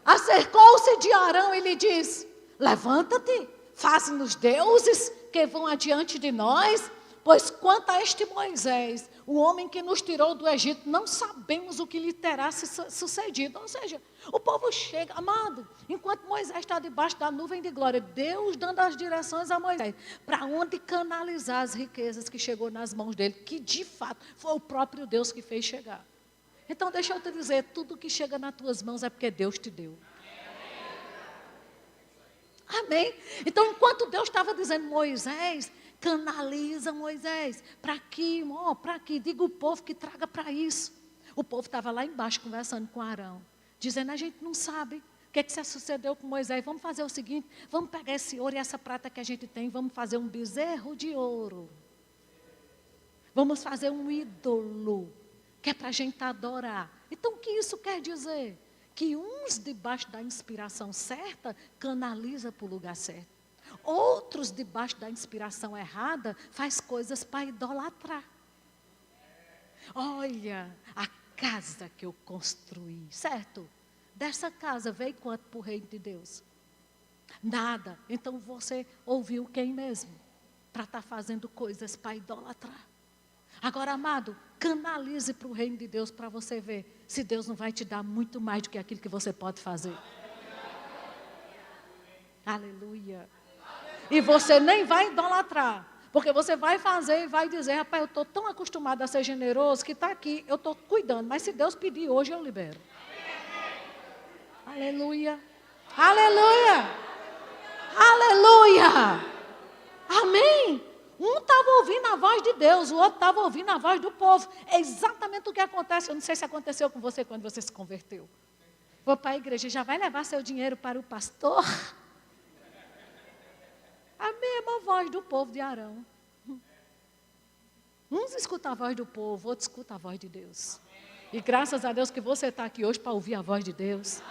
A: Acercou-se de Arão e lhe disse, levanta-te, faze-nos deuses que vão adiante de nós, pois quanto a este Moisés, o homem que nos tirou do Egito, não sabemos o que lhe terá sucedido. Ou seja, o povo chega, amado, enquanto Moisés está debaixo da nuvem de glória, Deus dando as direções a Moisés, para onde canalizar as riquezas que chegou nas mãos dele, que de fato foi o próprio Deus que fez chegar. Então deixa eu te dizer, tudo que chega nas tuas mãos é porque Deus te deu. Amém? Então enquanto Deus estava dizendo, Moisés, canaliza Moisés, para aqui, para aqui, diga o povo que traga para isso. O povo estava lá embaixo conversando com Arão, dizendo, a gente não sabe o que se sucedeu com Moisés, vamos fazer o seguinte, vamos pegar esse ouro e essa prata que a gente tem, vamos fazer um bezerro de ouro. Vamos fazer um ídolo, que é para a gente adorar. Então, o que isso quer dizer? Que uns, debaixo da inspiração certa, canaliza para o lugar certo. Outros, debaixo da inspiração errada, faz coisas para idolatrar. Olha, a casa que eu construí, certo? Dessa casa veio quanto para o reino de Deus? Nada. Então você ouviu quem mesmo? Para estar fazendo coisas para idolatrar. Agora, amado, canalize para o reino de Deus para você ver se Deus não vai te dar muito mais do que aquilo que você pode fazer. Aleluia. E você nem vai idolatrar. Porque você vai fazer e vai dizer, rapaz, eu estou tão acostumado a ser generoso que está aqui, eu estou cuidando. Mas se Deus pedir hoje, eu libero. Aleluia. Aleluia. Aleluia. Amém. Um estava ouvindo a voz de Deus, o outro estava ouvindo a voz do povo. É exatamente o que acontece. Eu não sei se aconteceu com você quando você se converteu. Vou para a igreja, já vai levar seu dinheiro para o pastor? A mesma voz do povo de Arão. Uns escutam a voz do povo, outros escutam a voz de Deus. E graças a Deus que você está aqui hoje para ouvir a voz de Deus.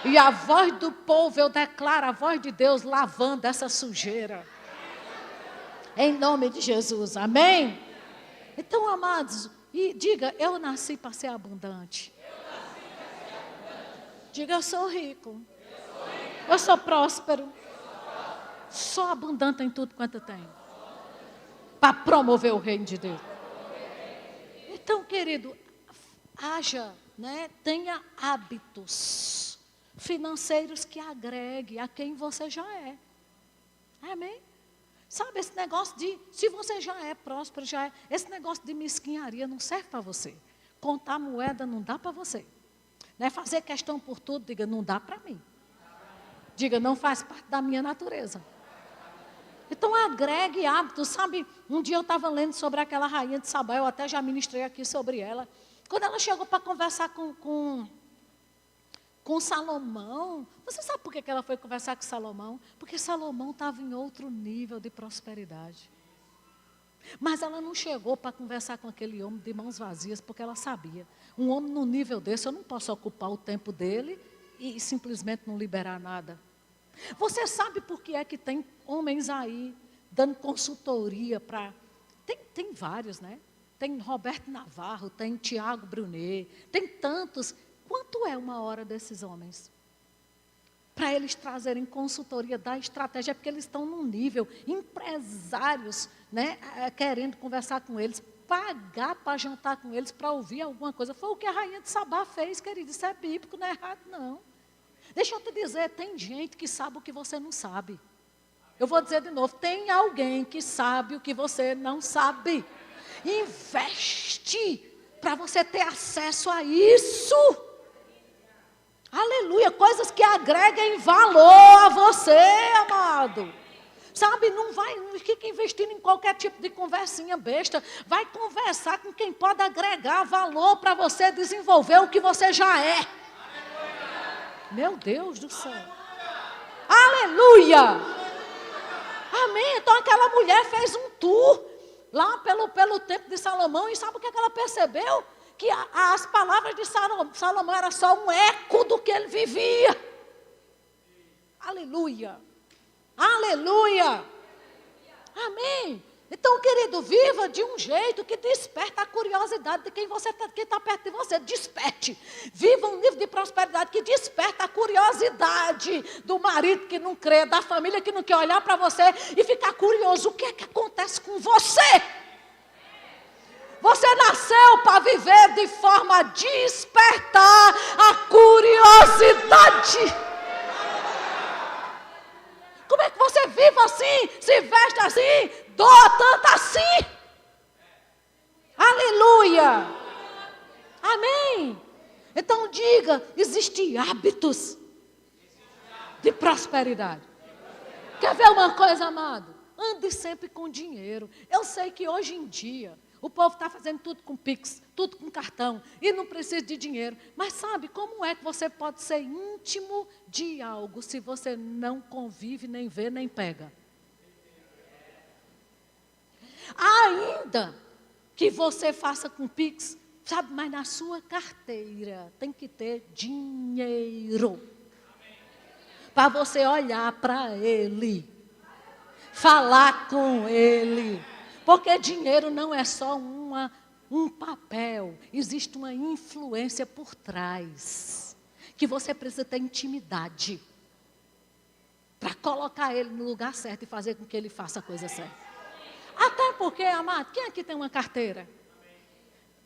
A: E a voz do povo, eu declaro a voz de Deus lavando essa sujeira. Em nome de Jesus, amém? Então, amados, e diga, eu nasci para ser abundante. Diga, eu sou rico. Eu sou próspero. Sou abundante em tudo quanto eu tenho. Para promover o reino de Deus. Então, querido, haja, né? Tenha hábitos financeiros que agreguem a quem você já é. Amém? Sabe, esse negócio de, se você já é próspero, já é, esse negócio de mesquinharia não serve para você. Contar moeda não dá para você. Né? Fazer questão por tudo, diga, não dá para mim. Diga, não faz parte da minha natureza. Então, agregue hábitos, sabe? Um dia eu estava lendo sobre aquela rainha de Sabá, eu até já ministrei aqui sobre ela. Quando ela chegou para conversar com Salomão, você sabe por que ela foi conversar com Salomão? Porque Salomão estava em outro nível de prosperidade. Mas ela não chegou para conversar com aquele homem de mãos vazias, porque ela sabia. Um homem no nível desse, eu não posso ocupar o tempo dele e simplesmente não liberar nada. Você sabe por que é que tem homens aí dando consultoria para... Tem vários, né? Tem Roberto Navarro, tem Tiago Brunet, tem tantos. Quanto é uma hora desses homens? Para eles trazerem consultoria da estratégia, porque eles estão num nível, empresários, né, querendo conversar com eles, pagar para jantar com eles, para ouvir alguma coisa. Foi o que a rainha de Sabá fez, querido. Isso é bíblico, não é errado, não. Deixa eu te dizer, tem gente que sabe o que você não sabe. Eu vou dizer de novo, tem alguém que sabe o que você não sabe. Investe para você ter acesso a isso. Aleluia, coisas que agreguem valor a você, amado. Sabe, não fica investindo em qualquer tipo de conversinha besta. Vai conversar com quem pode agregar valor para você desenvolver o que você já é. Meu Deus do céu. Aleluia. Amém. Então aquela mulher fez um tour lá pelo templo de Salomão. E sabe o que ela percebeu? Que as palavras de Salomão eram só um eco do que ele vivia. Aleluia. Aleluia. Amém. Então, querido, viva de um jeito que desperta a curiosidade de quem está perto de você. Desperte. Viva um nível de prosperidade que desperta a curiosidade do marido que não crê, da família que não quer olhar para você e ficar curioso. O que é que acontece com você? Você nasceu para viver de forma a despertar a curiosidade. Como é que você vive assim, se veste assim, doa tanto assim? Aleluia! Amém! Então diga, existem hábitos de prosperidade. Quer ver uma coisa, amado? Ande sempre com dinheiro. Eu sei que hoje em dia o povo está fazendo tudo com Pix, tudo com cartão, e não precisa de dinheiro. Mas sabe como é que você pode ser íntimo de algo se você não convive, nem vê, nem pega? Ainda que você faça com Pix, Sabe, mas na sua carteira tem que ter dinheiro. Para você olhar para ele. Falar com ele. Porque dinheiro não é só um papel. Existe uma influência por trás. Que você precisa ter intimidade. Para colocar ele no lugar certo e fazer com que ele faça a coisa certa. Até porque, amado, quem aqui tem uma carteira?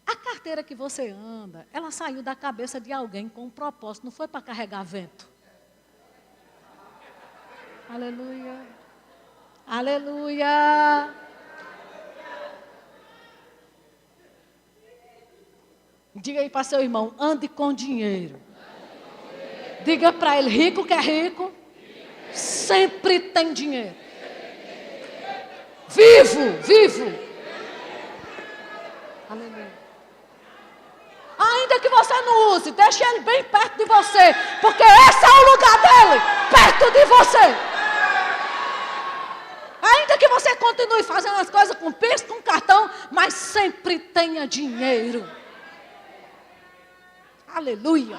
A: A carteira que você anda, ela saiu da cabeça de alguém com um propósito, não foi para carregar vento. Aleluia. Aleluia. Diga aí para seu irmão, ande com dinheiro. Diga para ele, rico que é rico, sempre tem dinheiro. Vivo. Aleluia. Ainda que você não use, deixe ele bem perto de você, porque esse é o lugar dele, perto de você. Ainda que você continue fazendo as coisas com Pix, com cartão, mas sempre tenha dinheiro. Aleluia.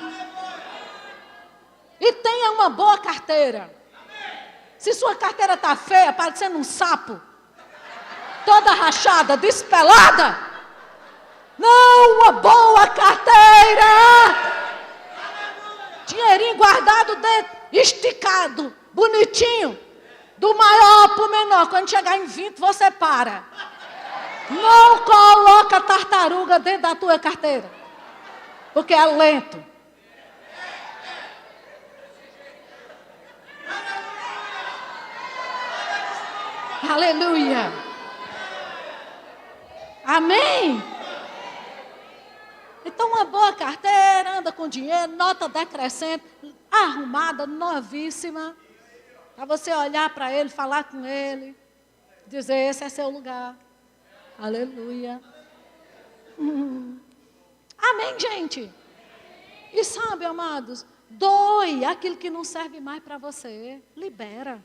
A: E tenha uma boa carteira. Se sua carteira está feia, parecendo um sapo, toda rachada, despelada, não, uma boa carteira. Dinheirinho guardado dentro, esticado, bonitinho. Do maior para o menor. Quando chegar em 20, você para. Não coloca tartaruga dentro da tua carteira. Porque é lento. Aleluia. Amém? Então, uma boa carteira, anda com dinheiro, nota decrescente, arrumada, novíssima. Para você olhar para ele, falar com ele, dizer, esse é seu lugar. Aleluia. Amém, gente? E sabe, amados, doe aquilo que não serve mais para você. Libera.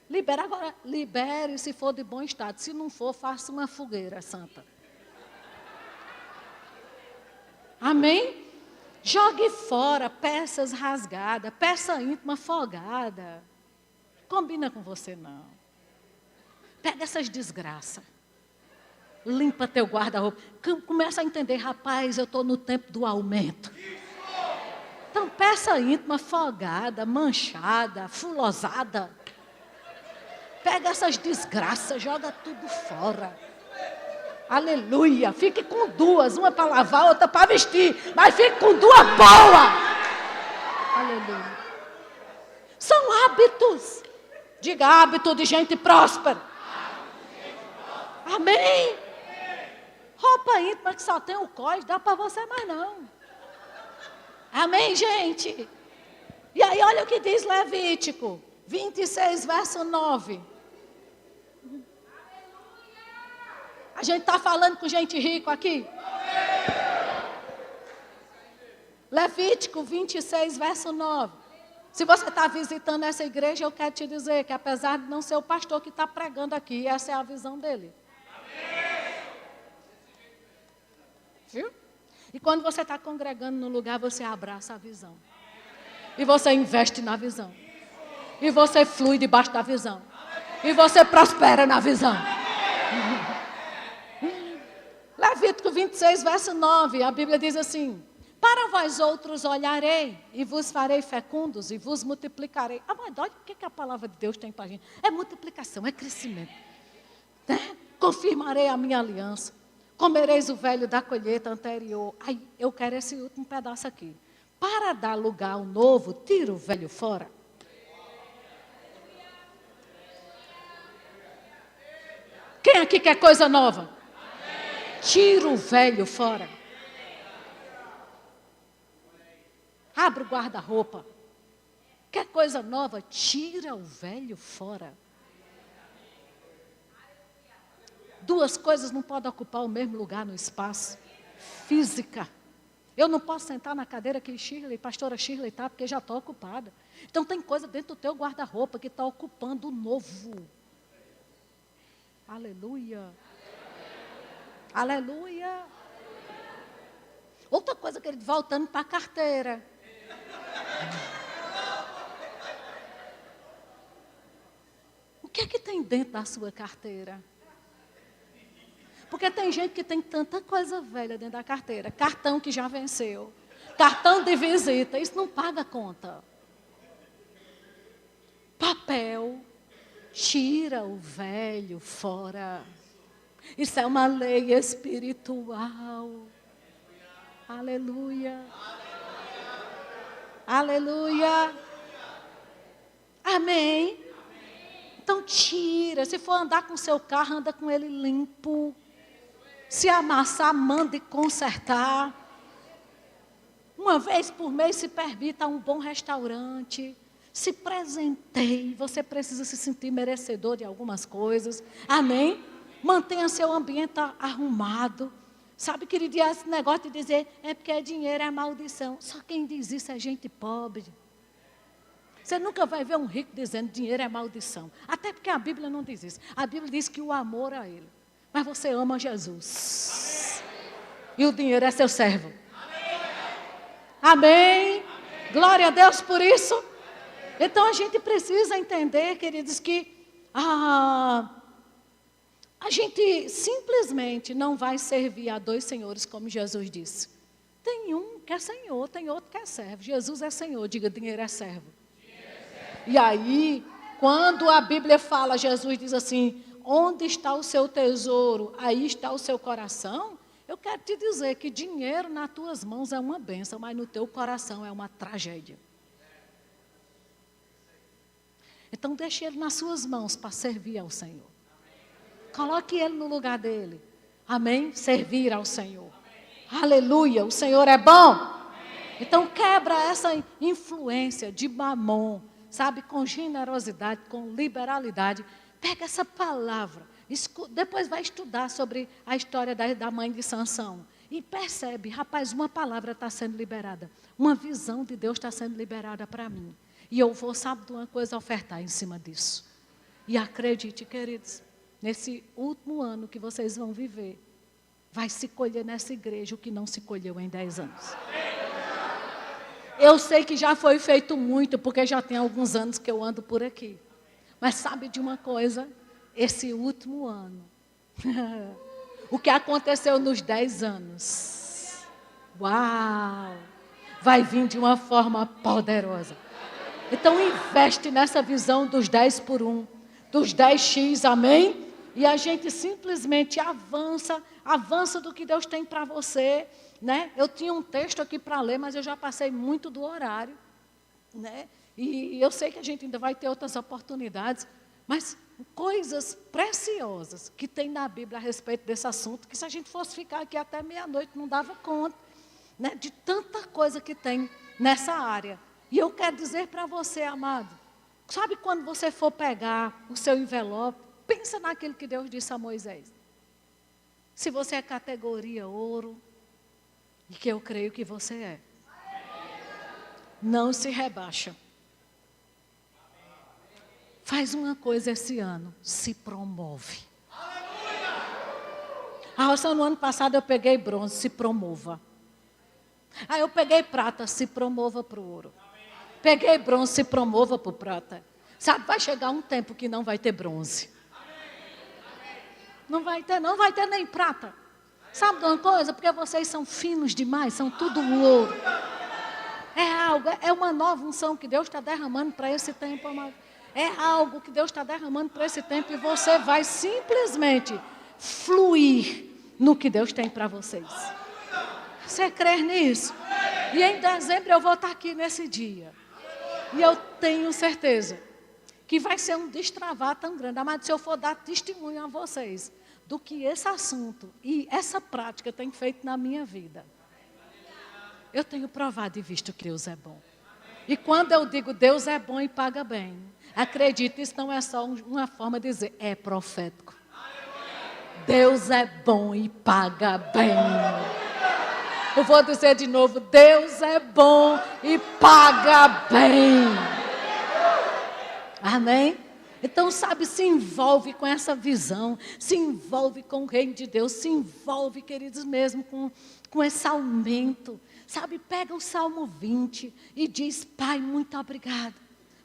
A: Libera agora. Libere se for de bom estado. Se não for, faça uma fogueira santa. Amém? Jogue fora peças rasgadas, peça íntima folgada. Combina com você, não. Pega essas desgraças. Limpa teu guarda-roupa. Começa a entender, rapaz, eu estou no tempo do aumento. Então, peça íntima folgada, manchada, fulosada. Pega essas desgraças, joga tudo fora. Aleluia. Fique com duas. Uma para lavar, outra para vestir. Mas fique com duas boas. Aleluia. São hábitos. Diga hábito de gente próspera. Amém. Roupa íntima que só tem o cós, dá para você mais não. Amém, gente? E aí olha o que diz Levítico 26, verso 9. A gente está falando com gente rica aqui? Levítico 26, verso 9. Se você está visitando essa igreja, eu quero te dizer que apesar de não ser o pastor que está pregando aqui, essa é a visão dele. Viu? E quando você está congregando no lugar, você abraça a visão. E você investe na visão. E você flui debaixo da visão. E você prospera na visão. Levítico 26, verso 9, a Bíblia diz assim: para vós outros olharei, e vos farei fecundos, e vos multiplicarei. Ah, mas olha o que a palavra de Deus tem para a gente. É multiplicação, é crescimento. Né? Confirmarei a minha aliança. Comereis o velho da colheita anterior. Ai, eu quero esse último pedaço aqui. Para dar lugar ao novo, tira o velho fora. Quem aqui quer coisa nova? Tira o velho fora. Abre o guarda-roupa. Quer coisa nova? Tira o velho fora. Duas coisas não podem ocupar o mesmo lugar no espaço. Física. Eu não posso sentar na cadeira que pastora Shirley está, porque já está ocupada. Então tem coisa dentro do teu guarda-roupa que está ocupando o novo. Aleluia. Aleluia. Outra coisa, querido, voltando para a carteira. O que é que tem dentro da sua carteira? Porque tem gente que tem tanta coisa velha dentro da carteira. Cartão que já venceu. Cartão de visita. Isso não paga conta. Papel. Tira o velho fora. Isso é uma lei espiritual. Aleluia. Aleluia. Amém. Então tira. Se for andar com o seu carro, anda com ele limpo. Se amassar, mande consertar. Uma vez por mês se permita um bom restaurante. Se presenteie. Você precisa se sentir merecedor de algumas coisas. Amém? Mantenha seu ambiente arrumado. Sabe, querido, esse negócio de dizer é porque dinheiro é maldição. Só quem diz isso é gente pobre. Você nunca vai ver um rico dizendo dinheiro é maldição. Até porque a Bíblia não diz isso. A Bíblia diz que o amor a Ele. Mas você ama Jesus. E o dinheiro é seu servo. Amém? Glória a Deus por isso. Então a gente precisa entender, queridos, que a gente simplesmente não vai servir a dois senhores, como Jesus disse. Tem um que é senhor, tem outro que é servo. Jesus é senhor, diga, dinheiro é servo. E aí, quando a Bíblia fala, Jesus diz assim, onde está o seu tesouro, aí está o seu coração. Eu quero te dizer que dinheiro nas tuas mãos é uma bênção, mas no teu coração é uma tragédia. Então deixe ele nas suas mãos para servir ao Senhor. Coloque ele no lugar dele. Amém? Servir ao Senhor. Aleluia, o Senhor é bom. Então quebra essa influência de mamon, sabe, com generosidade, com liberalidade. Pega essa palavra, depois vai estudar sobre a história da mãe de Sansão. E percebe, rapaz, uma palavra está sendo liberada. Uma visão de Deus está sendo liberada para mim. E eu vou, sabe, de uma coisa, ofertar em cima disso. E acredite, queridos, nesse último ano que vocês vão viver, vai se colher nessa igreja o que não se colheu em 10 anos. Eu sei que já foi feito muito, porque já tem alguns anos que eu ando por aqui. Mas sabe de uma coisa? Esse último ano, o que aconteceu nos 10 anos, uau, vai vir de uma forma poderosa. Então investe nessa visão dos 10 por 1, dos 10x, amém? E a gente simplesmente avança do que Deus tem para você, né? Eu tinha um texto aqui para ler, mas eu já passei muito do horário, né? E eu sei que a gente ainda vai ter outras oportunidades, mas coisas preciosas que tem na Bíblia a respeito desse assunto, que se a gente fosse ficar aqui até meia-noite não dava conta, né? De tanta coisa que tem nessa área. E eu quero dizer para você, amado, sabe quando você for pegar o seu envelope, pensa naquilo que Deus disse a Moisés. Se você é categoria ouro, e que eu creio que você é, não se rebaixa. Faz uma coisa esse ano, se promove. Só no ano passado eu peguei bronze, se promova. Eu peguei prata, se promova para o ouro. Peguei bronze, se promova para o prata. Sabe, vai chegar um tempo que não vai ter bronze. Não vai ter nem prata. Sabe de uma coisa? Porque vocês são finos demais, são tudo ouro. É uma nova unção que Deus está derramando para esse tempo, amado. É algo que Deus está derramando para esse tempo e você vai simplesmente fluir no que Deus tem para vocês. Você crê nisso? E em dezembro eu vou estar aqui nesse dia. E eu tenho certeza que vai ser um destravar tão grande. Amado, se eu for dar testemunho a vocês do que esse assunto e essa prática tem feito na minha vida, eu tenho provado e visto que Deus é bom. E quando eu digo Deus é bom e paga bem, acredite, isso não é só uma forma de dizer, é profético. Deus é bom e paga bem. Eu vou dizer de novo, Deus é bom e paga bem. Amém? Então, sabe, se envolve com essa visão, se envolve com o reino de Deus, se envolve, queridos, mesmo com esse aumento. Sabe, pega o Salmo 20 e diz: Pai, muito obrigado,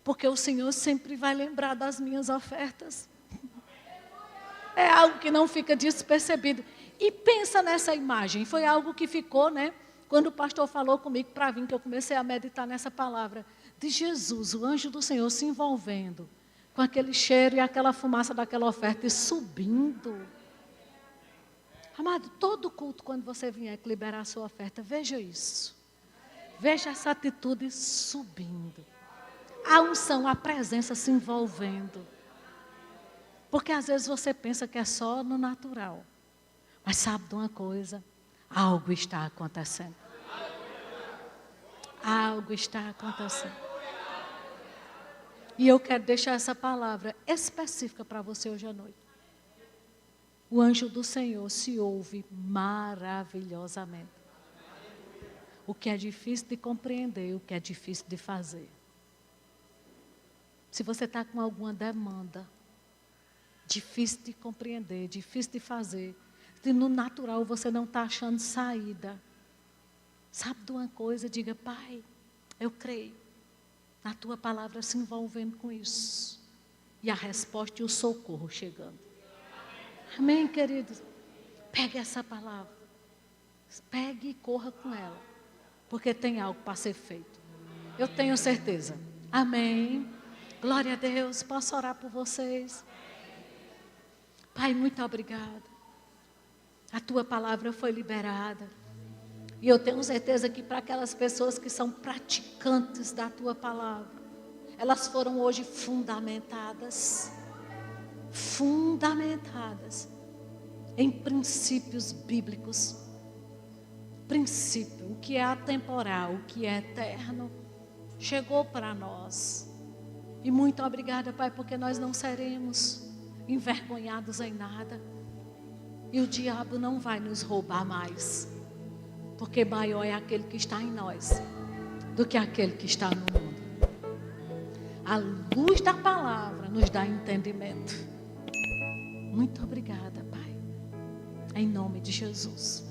A: porque o Senhor sempre vai lembrar das minhas ofertas. É algo que não fica despercebido. E pensa nessa imagem, foi algo que ficou, né? Quando o pastor falou comigo para vir, que eu comecei a meditar nessa palavra, de Jesus, o anjo do Senhor se envolvendo com aquele cheiro e aquela fumaça daquela oferta e subindo. Amado, todo culto, quando você vier liberar a sua oferta, veja isso. Veja essa atitude subindo. A unção, a presença se envolvendo. Porque às vezes você pensa que é só no natural. Mas sabe de uma coisa? Algo está acontecendo. Algo está acontecendo. E eu quero deixar essa palavra específica para você hoje à noite. O anjo do Senhor se ouve maravilhosamente. O que é difícil de compreender, o que é difícil de fazer. Se você está com alguma demanda, difícil de compreender, difícil de fazer, se no natural você não está achando saída, sabe de uma coisa? Diga: Pai, eu creio na tua palavra, se envolvendo com isso. E a resposta e o socorro chegando. Amém, queridos? Pegue essa palavra. Pegue e corra com ela. Porque tem algo para ser feito. Eu tenho certeza. Amém. Glória a Deus. Posso orar por vocês? Pai, muito obrigado. A tua palavra foi liberada. E eu tenho certeza que para aquelas pessoas que são praticantes da tua palavra, elas foram hoje fundamentadas. Fundamentadas em princípios bíblicos. Princípio, o que é atemporal, o que é eterno, chegou para nós. E muito obrigada, Pai, porque nós não seremos envergonhados em nada. E o diabo não vai nos roubar mais. Porque maior é aquele que está em nós do que aquele que está no mundo. A luz da palavra nos dá entendimento. Muito obrigada, Pai. Em nome de Jesus.